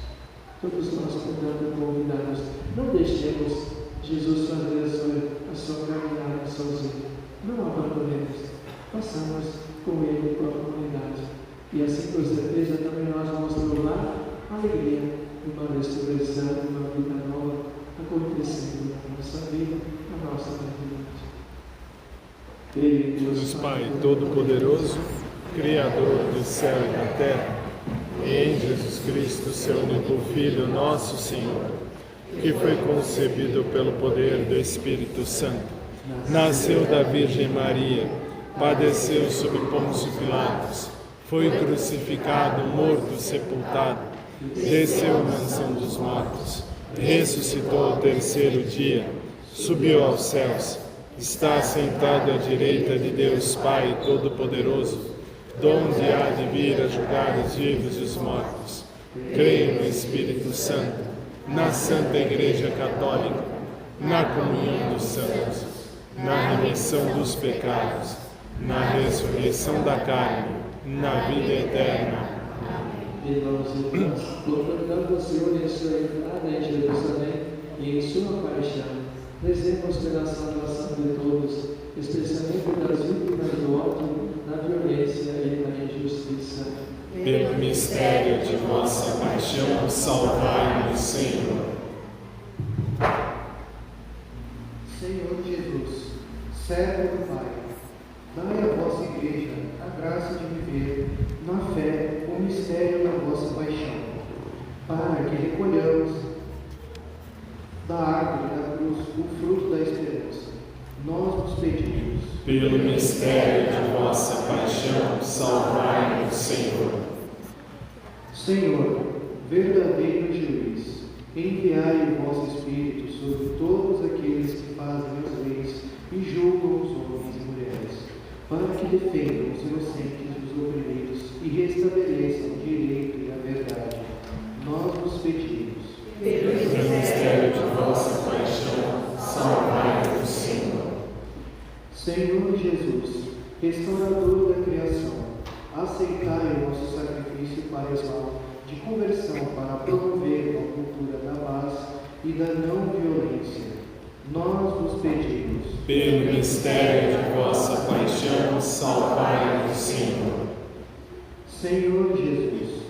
Todos nós, portanto, convidados, não deixemos Jesus fazer a sua caminhada sozinho. Não abandonemos. Passamos com Ele, com a comunidade. E assim, com certeza, também nós vamos provar a alegria de uma ressurreição, de uma vida nova acontecendo na nossa vida, na nossa comunidade. Creio em Deus Pai Todo-Poderoso, Criador do céu e da terra, e em Jesus Cristo, seu único Filho, nosso Senhor, que foi concebido pelo poder do Espírito Santo, nasceu da Virgem Maria, padeceu sob Pôncio Pilatos, foi crucificado, morto, sepultado, desceu à mansão dos mortos, ressuscitou ao terceiro dia, subiu aos céus, está sentado à direita de Deus Pai Todo-Poderoso, donde há de vir a julgar os vivos e os mortos. Creio no Espírito Santo, na Santa Igreja Católica, na comunhão dos santos, na remissão dos pecados, na ressurreição da carne, na vida eterna. Irmãos e irmãs, contemplando o Senhor em sua entrada em Jerusalém e em sua paixão, rezemos pela salvação de todos, especialmente das vítimas do ódio, da violência e da injustiça. Pelo mistério de vossa paixão, salvai-nos, Senhor. Senhor Jesus, servo do Pai, dai à vossa Igreja a graça de viver na fé o mistério da vossa paixão, da árvore da cruz o fruto da esperança. Nós nos pedimos. Pelo mistério de vossa paixão, salvai-nos, Senhor. Senhor, verdadeiro juiz, enviai o vosso Espírito sobre todos aqueles que fazem as leis e julgam os homens e mulheres, para que defendam os inocentes dos oprimidos e restabeleçam o direito e a verdade. Nós nos pedimos. Pelo mistério de vossa paixão, salvai-nos, Senhor. Senhor Jesus, restaurador da criação, aceitai o nosso sacrifício quaresmal de conversão para promover uma cultura da paz e da não violência. Nós nos pedimos. Pelo mistério de vossa paixão, salvai-nos, Senhor. Senhor Jesus,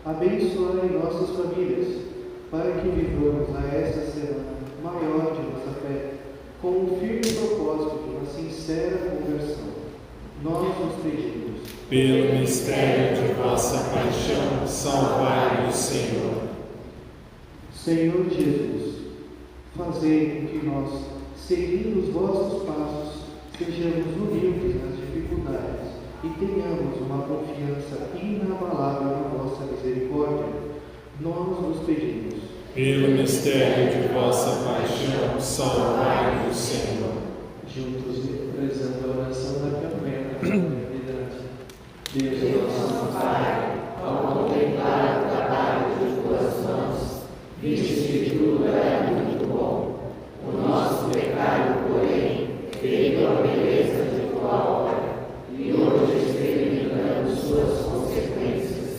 abençoai nossas famílias, para que vivamos a esta semana maior de nossa fé, com o firme propósito de uma sincera conversão. Nós nos pedimos. Pelo mistério de vossa paixão, salvai-nos, Senhor. Senhor Jesus, fazei com que nós, seguindo os vossos passos, sejamos humildes nas dificuldades e tenhamos uma confiança inabalável na vossa misericórdia. Nós nos pedimos. Pelo mistério de vossa paixão, salvai-nos, Senhor. Juntos rezando a oração da campanha da fraternidade. Deus nosso Pai, ao contemplar o trabalho de tuas mãos, viste que tudo é muito bom. O nosso pecado, porém, feriu a beleza de tua obra, e hoje experimentamos suas consequências.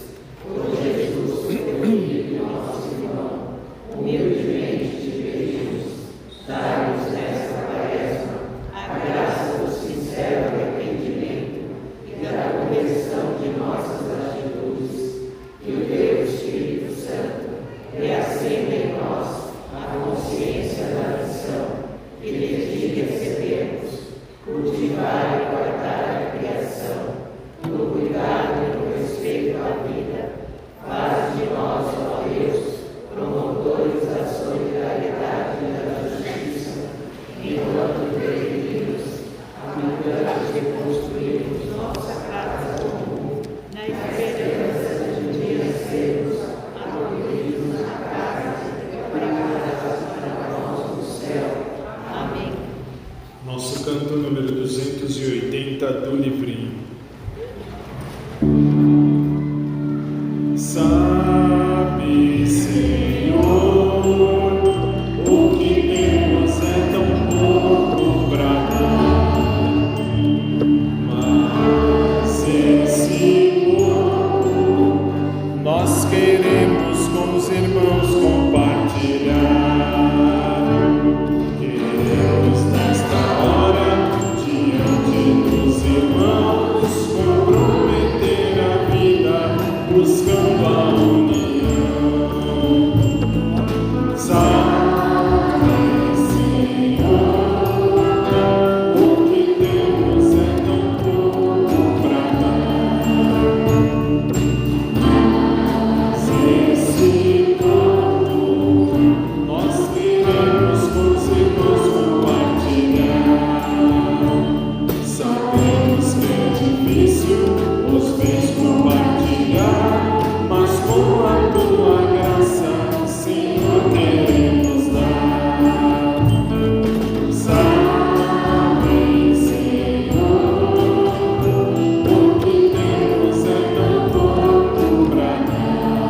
Por Jesus, teu filho e nosso irmão, humildemente te pedimos, dai-nos nesta quaresma a graça do sincero arrependimento e da conversão de nossas atitudes, que o teu Espírito Santo reacenda em nós a consciência da missão que de ti recebemos, cultivar e guardar a criação, no cuidado e no respeito à vida. Faz de nós, ó Deus, promotores da solidariedade e da justiça, enquanto peregrinos, habitantes de construirmos nossa casa comum, na esperança de um dia sermos acolhidos na casa preparada para nós no céu. Amém. Nosso canto número 280 do livrinho. Sabe, Senhor, o que temos é tão pouco pra dar, mas esse pouco nós queremos com os irmãos compartilhar. Queremos nesta hora, diante dos irmãos, comprometer a vida, buscando a união. Sabe, Senhor, o que temos é tão pouco pra dar, mas esse pouco nós queremos com os irmãos compartilhar. Sabemos que é difícil os bens compartilhar, mas com a tua graça, Senhor, queremos dar. Sabe, Senhor, o que temos é tão pouco pra dar,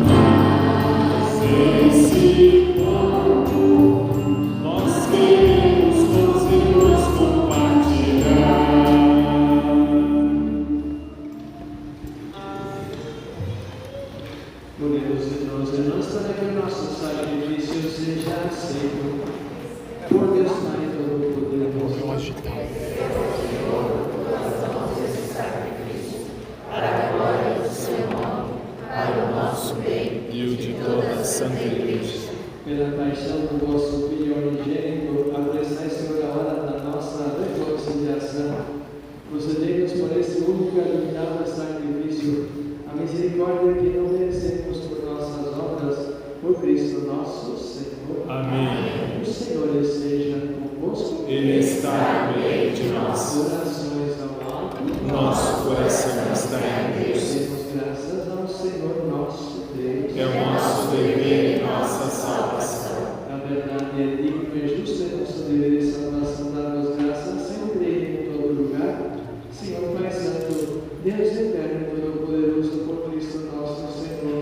mas esse pouco nós queremos com os irmãos compartilhar. Unimos irmãos e irmãs para que o nosso sacrifício seja aceito por Deus Pai Todo-Poderoso. Para a glória do seu nome, para o nosso bem E o de toda a Santa Igreja. Pela paixão do vosso Filho unigênito, apressai, Senhor, a hora da nossa reconciliação. Concedei-nos por esse único e admirável sacrifício a misericórdia que não merecemos por nossas obras, por por Cristo nosso Senhor. Amém. O Senhor esteja convosco. Ele está no meio de nós. Orações ao alto. Nosso coração está em Deus. Demos graças ao Senhor nosso Deus. É o nosso dever e nossa salvação. A verdade é digno e justo é nosso dever e salvação dar-vos graças sempre e em todo lugar. Senhor Pai Santo, Deus eterno e todo-poderoso, por Cristo nosso Senhor,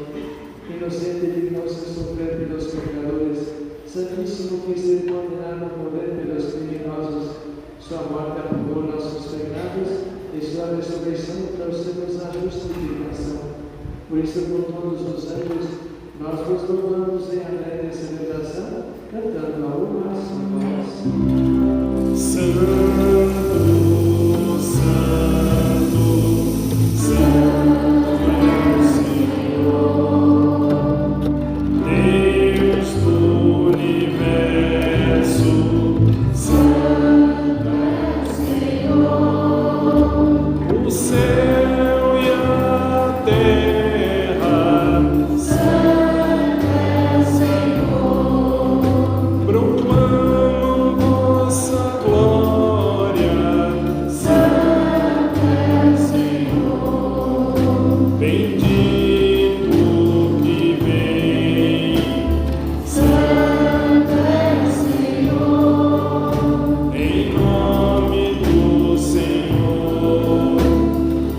inocente e digno de sofrer pelos pecadores, santíssimo que se condenado a morrer pelos criminosos, sua morte apagou nossos pecados e sua ressurreição trouxe-nos a justificação. Por isso, com todos os anjos, nós vos louvamos em alegre celebração, cantando a uma só voz. Santo, Santo, Santo é o Senhor, Deus do universo. Santo é o Senhor, o céu e a terra. Santo é o Senhor, proclamam vossa glória. Santo é o Senhor, bendito que vem. Santo é o Senhor, em nome do Senhor.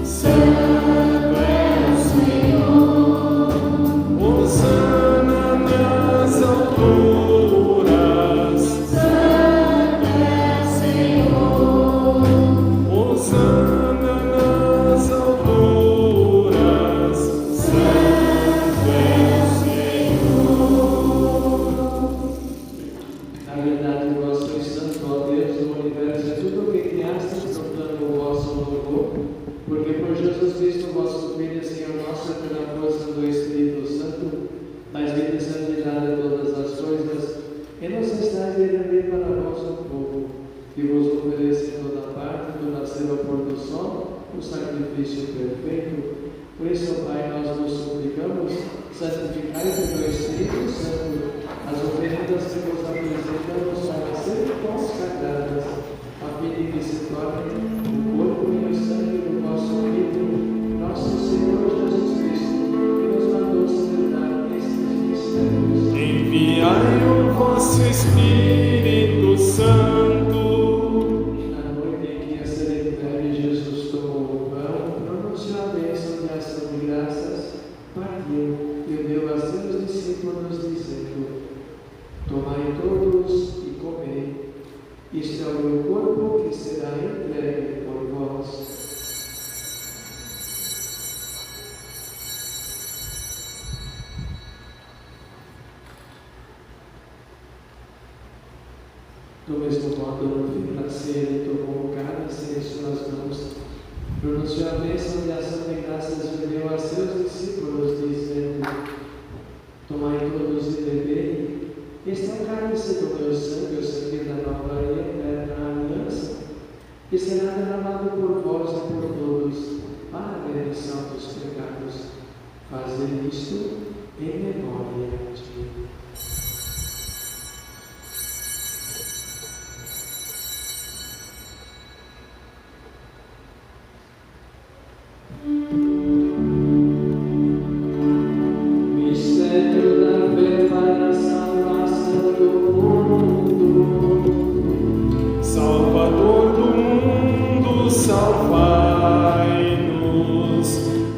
Santo é o Senhor, hosana nas alturas. Santo é o Senhor, hosana nas alturas. Santo é o Senhor. Na verdade, vós sois santo, ó Deus do universo, e tudo o que criastes cantando o vosso louvor, porque por Jesus Cristo, vosso Filho, Senhor nosso, pela força do Espírito Santo, dais vida e santidade a todas as coisas, e nos estáis de render para vós o povo, que vos oferece em toda parte, do nascer ao pôr do sol, o sacrifício perfeito. Por isso, Pai, nós vos suplicamos, santificai pelo Espírito Santo as oferendas que vos apresentamos para serem consagradas, a fim de que se tornem o corpo e o sangue do vosso Filho, nosso Senhor Jesus Cristo, que nos mandou celebrar estes mistérios. Enviai o vosso Espírito Santo. Na noite em que a celebridade Jesus tomou o pão, pronunciou a bênção de ação de graças, partiu e o deu a seus discípulos, dizendo: Tomai todos e comei, isto é o meu corpo que será entregue por vós. Do mesmo modo, no fim da ceia, ele tomou o cálice em suas mãos, pronunciou a bênção de ação de graças e deu a seus discípulos, dizendo: Tomai todos e bebei, este é o cálice do meu sangue, o sangue da nova e eterna aliança, que será derramado por vós e por todos, para a remissão dos pecados. Fazei isto em memória de mim. Mistério da fé para a salvação do mundo. Salvador do mundo, salvai-nos,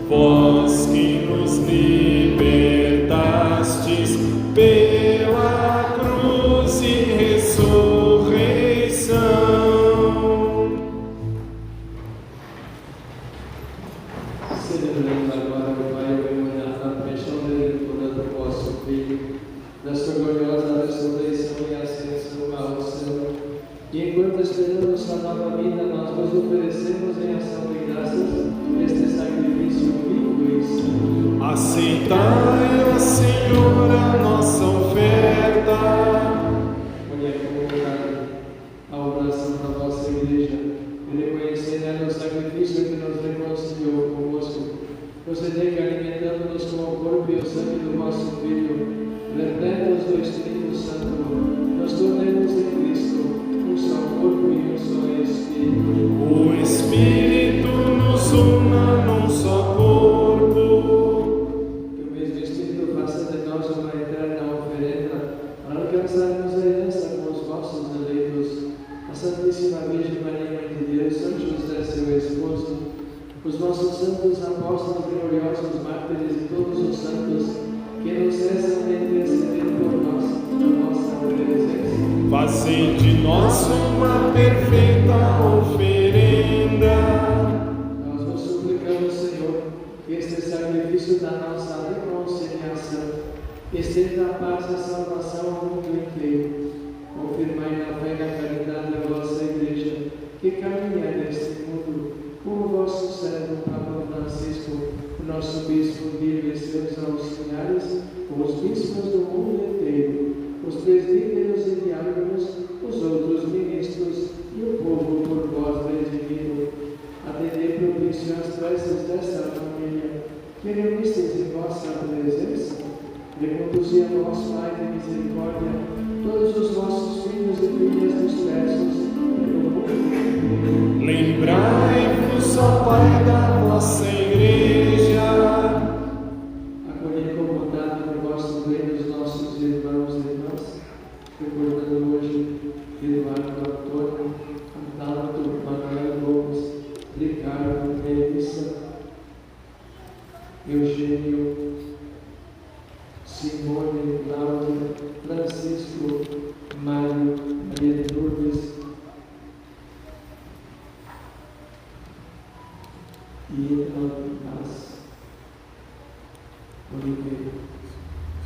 vós que nos libertastes pela cruz e ressurreição. Celebrando agora, Pai, o memorial da paixão redentora do vosso Filho, da sua gloriosa ressurreição e ascensão ao céu. E enquanto esperamos sua nova vida, nós vos oferecemos em ação de graças este sacrifício vivo e santo. Aceitai, ó Senhor, a nossa oferta. Olhai com bondade a oração da vossa Igreja e reconhecei nela o sacrifício que nos reconciliou convosco. Procedei que, alimentando-nos com o corpo e o sangue do vosso Filho, Santo, nos tornemos em Cristo um só corpo e um só Espírito. O Espírito nos una num só corpo. Que o mesmo Espírito faça de nós uma eterna oferenda para alcançarmos a herança com os vossos eleitos, a Santíssima Virgem Maria, Mãe de Deus, São José, seu esposo, os nossos santos apóstolos gloriosos, mártires e todos os santos que não cessam de interceder por nós na vossa presença. Fazei de nós uma perfeita oferenda. Nós vos suplicamos, Senhor, que este sacrifício da nossa reconciliação estenda a paz e a salvação ao mundo inteiro. Confirmai na fé e na caridade a vossa Igreja, que caminha neste mundo, com o vosso servo Papa Francisco, o nosso Bispo Vivo e seus auxiliares, com os bispos do mundo inteiro, os presbíteros e diáconos, os outros ministros e o povo por vós redimido. Atendei propício às preces desta família, que reunistes em vossa presença. Reconduzi a vós, Pai de misericórdia, todos os vossos filhos e filhas dispersos pelo mundo. Lembrai-vos, ó Pai, da vossa Igreja. Acolhei com bondade no vosso reino os nossos irmãos e irmãs, recordando hoje Eduardo Antônio, Adalto, Manuel Gomes, Ricardo, Melissa, Eugênio, Simone, Cláudia, Francisco, Mário, Maria de Lourdes e Elas. Oliveira.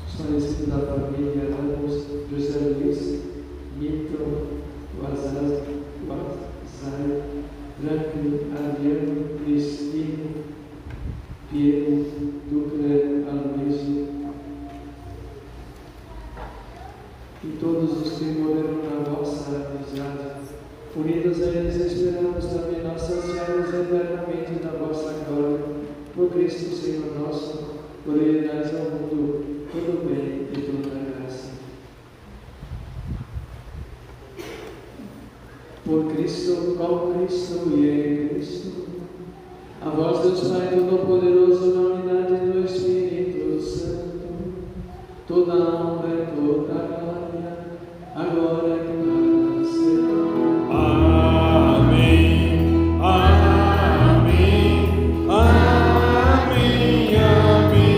Os falecidos da família Ramos, José Luiz, Milton, Vazai, Franklin, Adriano, Cristino, Piero, Ducre, Aloysio e todos os que morreram na vossa amizade. Unidos a eles, esperamos também nós saciarmos eternamente da vossa glória. Por Cristo, Senhor nosso, por ele dais ao mundo todo o bem e toda a graça. Por Cristo, com Cristo e em Cristo, a voz Deus Pai Todo-Poderoso, na unidade do Espírito Santo, toda a honra e toda a glória, agora e para sempre. Amém. Amém. Amém. Amém. Amém. Amém. Amém.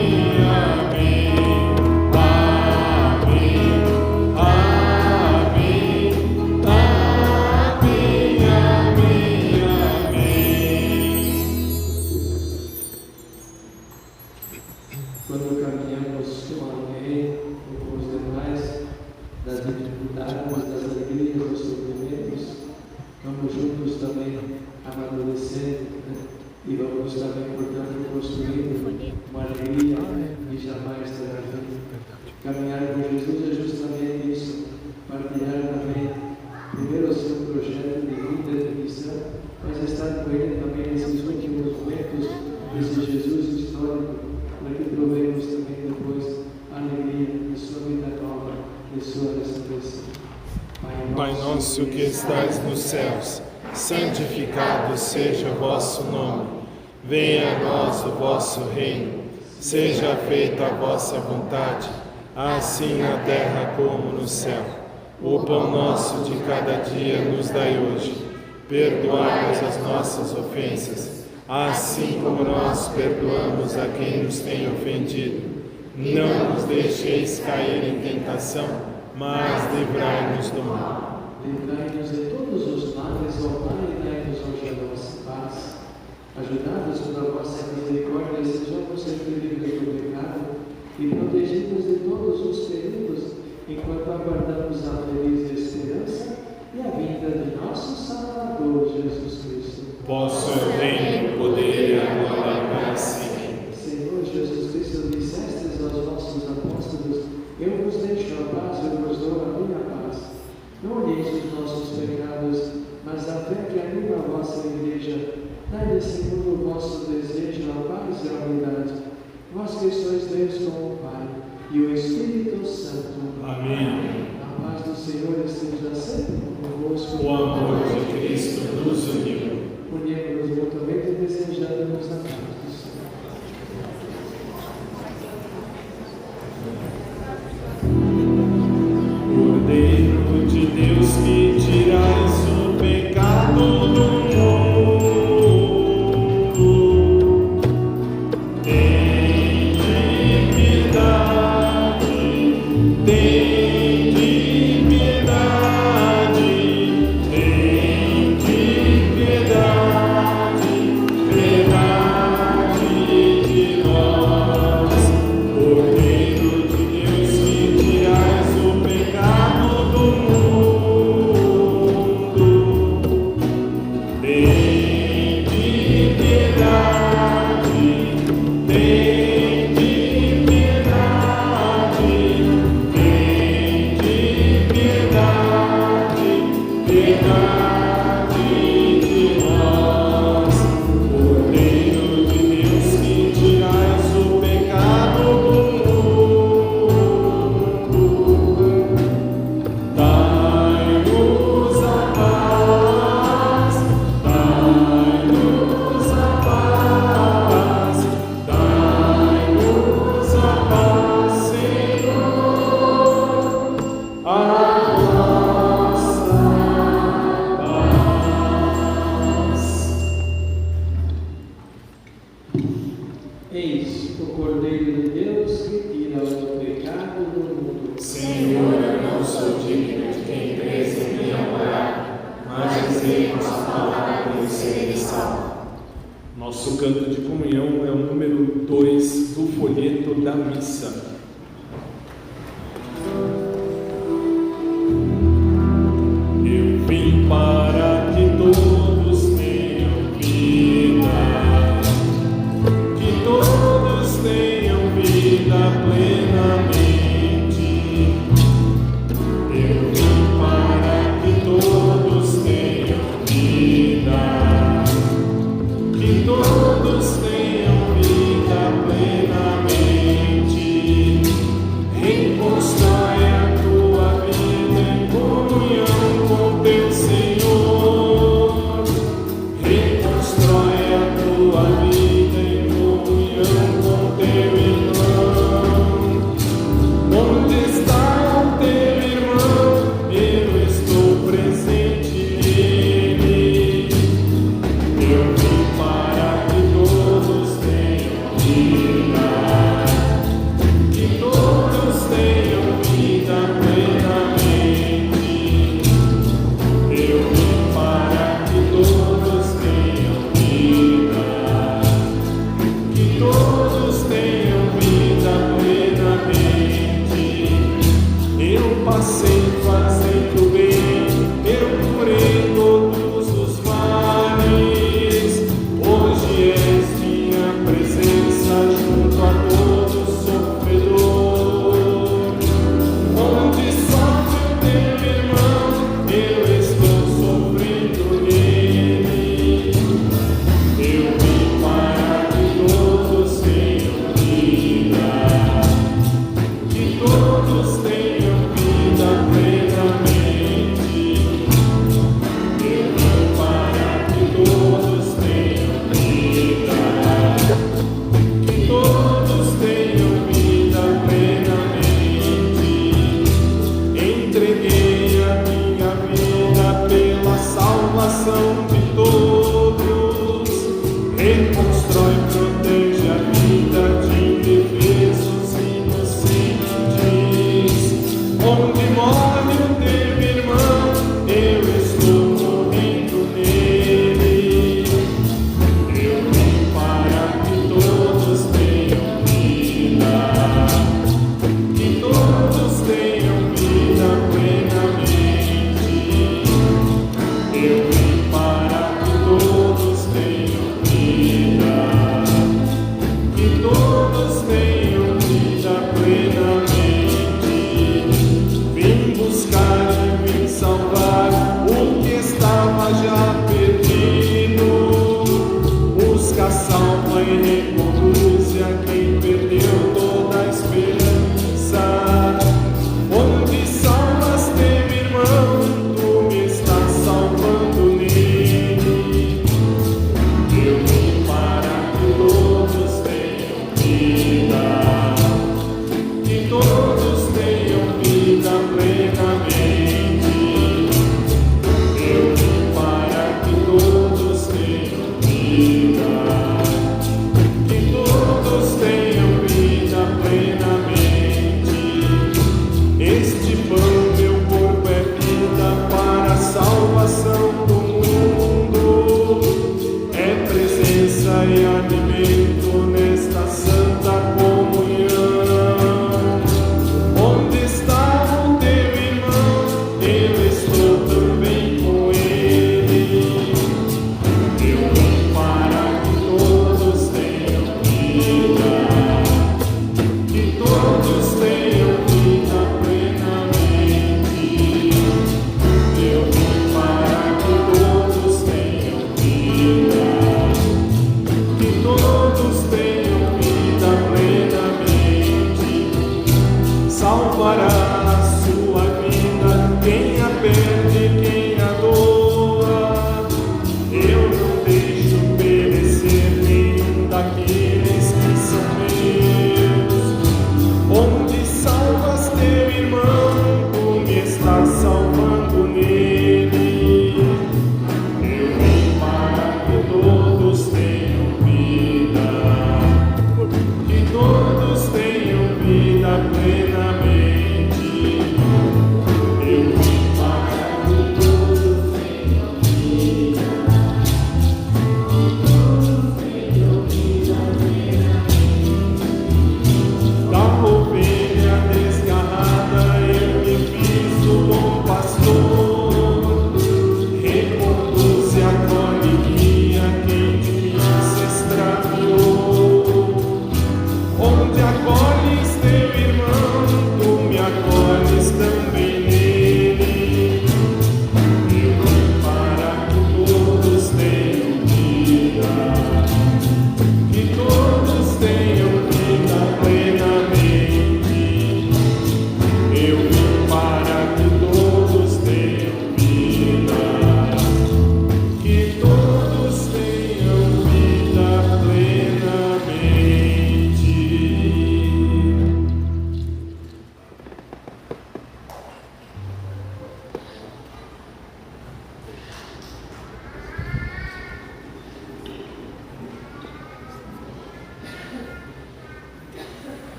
Amém. Quando caminhamos com alguém ou com os demais, das dificuldades, das alegrias, dos sofrimentos, vamos juntos também amadurecendo, né? E vamos também, portanto, construindo uma alegria que jamais terá fim. Caminhar com Jesus é justamente isso, partilhar também, primeiro o seu projeto de vida, de missão, mas estar com ele também nesses últimos momentos desse Jesus histórico, para que provemos também depois a alegria de sua vida nova, de sua ressurreição. Pai nosso que estais nos céus, santificado seja o vosso nome. Venha a nós o vosso reino. Seja feita a vossa vontade, assim na terra como no céu. O pão nosso de cada dia nos dai hoje. Perdoai-nos as nossas ofensas, assim como nós perdoamos a quem nos tem ofendido. Não nos deixeis cair em tentação, mas livrai-nos do mal. Livrai-nos de todos os males, ó Pai, e dai-nos hoje a vossa paz. Ajudados pela vossa misericórdia, sejamos sempre livres do pecado e protegidos de todos os perigos, enquanto aguardamos a feliz esperança e a vinda de nosso Salvador Jesus Cristo. Vosso reino, poder e a glória para sempre. Senhor Jesus Cristo, dissestes aos vossos apóstolos: eu vos deixo a paz, eu vos dou a minha paz. Não olheis os nossos pecados, mas a fé que anima a vossa Igreja. Dai-lhe segundo o vosso desejo a paz e a unidade. Vós que sois Deus com o Pai e o Espírito Santo. Amém. Amém. seja sempre convosco. O amor de Cristo nos uniu. Unimos-nos mutuamente desejando-nos na paz do Senhor. Cordeiro de Deus que tirais o pecado do mundo, tende piedade, tende piedade, tende piedade, piedade de nós. Cordeiro de Deus que tirais o pecado do mundo, tende piedade, tende piedade, tende piedade, piedade de nós. Cordeiro de Deus que tirais o pecado do mundo, dai-nos a paz, dai-nos a paz, dai-nos a paz, Senhor, a vossa paz. Eis o Cordeiro de Deus que tira o pecado do mundo. Senhor, eu não sou digno de quem crês em minha morada, mas dizei uma palavra e serei salvo. Nosso canto de comunhão é o número 2 do folheto da missa. Eu vim para que todos tenham vida, que todos tenham vida plenamente. Eu vim para que todos tenham vida, que todos tenham vida plenamente. Reconstrói a tua vida em comunhão com teu Senhor. Reconstrói a tua vida em comunhão com teu irmão. Onde está o teu irmão? Eu estou presente nele. Eu vim para que todos tenham vida, que todos tenham vida plenamente. Eu vim para que todos tenham vida, que todos tenham vida plenamente. Eu passei fazendo bem, eu curei todos os males. Hoje és minha presença junto a todo sofredor. Onde sofre o teu irmão, eu estou sofrendo nele. Eu vim para que todos tenham vida, que todos tenham vida plena.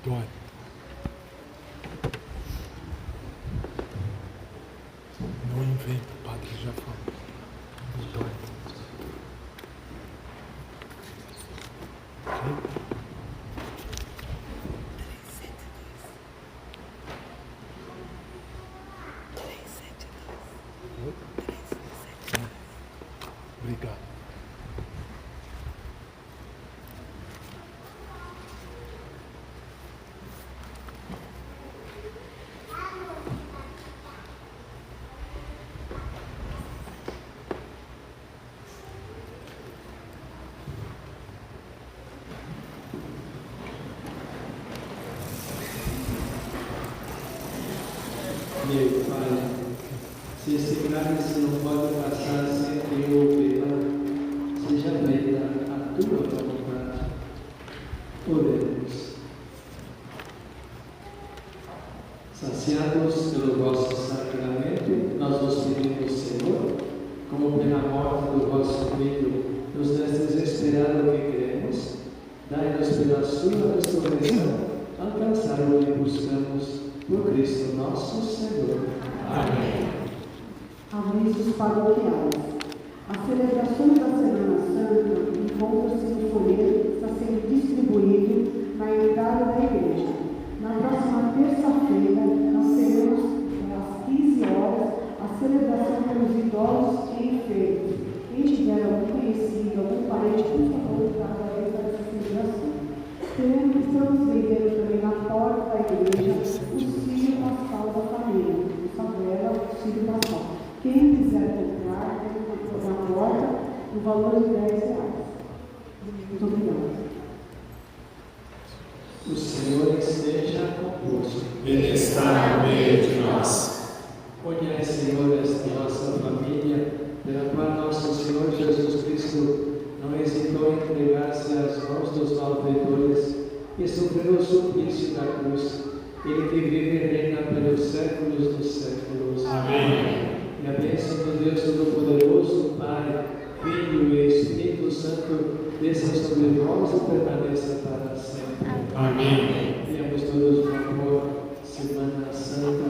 Dói. Não inventa, o padre já falou. Dói. Ok? Obrigado. Meu Pai, se esse cálice não pode passar sem que eu beber, seja feita a tua vontade. Oremos. Saciados pelo vosso sacramento, nós vos pedimos, Senhor, como pela morte do vosso Filho, nos destes esperar o que queremos, dai-nos pela sua ressurreição, alcançar o que buscamos, por Cristo nosso Senhor. Amém. Avisos paroquiais. As celebrações da Semana Santa encontram-se no folheto que está sendo distribuído na entrada da igreja. Na próxima terça-feira, nós teremos às 15 horas a celebração pelos idosos e enfermos. Quem tiver algum conhecido, algum parente, por favor, traga ele para essa celebração. Estamos vendendo também na porta da igreja o auxílio pascal da família, o favela, o auxílio pascal. Quem quiser comprar, tem que comprar na porta no valor de R$10. Muito obrigada. O Senhor esteja convosco. Ele está no meio de nós. Olhai, Senhor, esta nossa família, pela qual nosso Senhor Jesus Cristo não hesitou em entregar-se às mãos dos malfeitores e sofreu o suplício da cruz. Ele que vive e reina pelos séculos dos séculos. Amém. E a bênção do Deus Todo-Poderoso, Pai, Filho e Espírito Santo, desça sobre nós e permaneça para sempre. Amém. Tenhamos todos uma boa Semana Santa.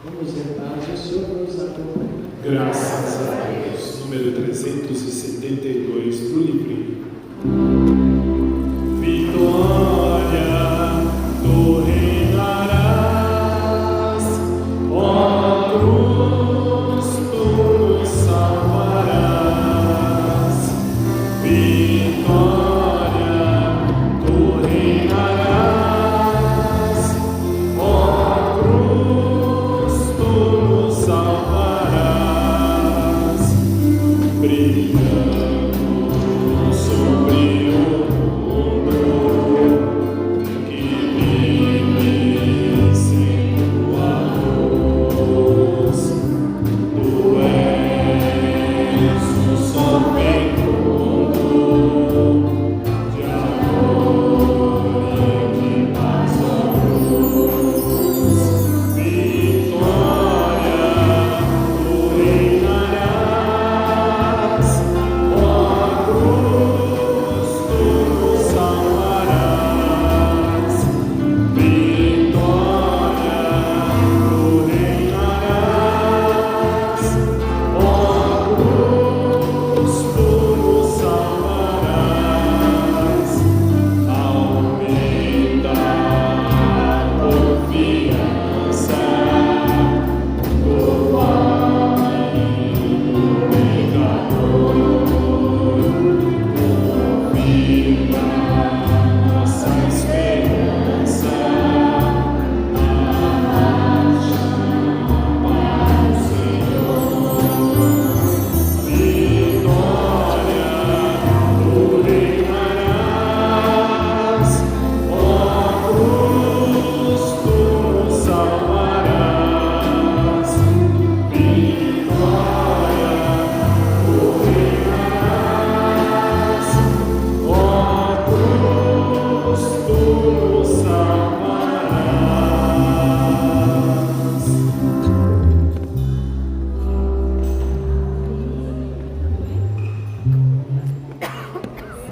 Vamos em paz, o Senhor nos acompanha. Graças a Deus. Número 372 do livro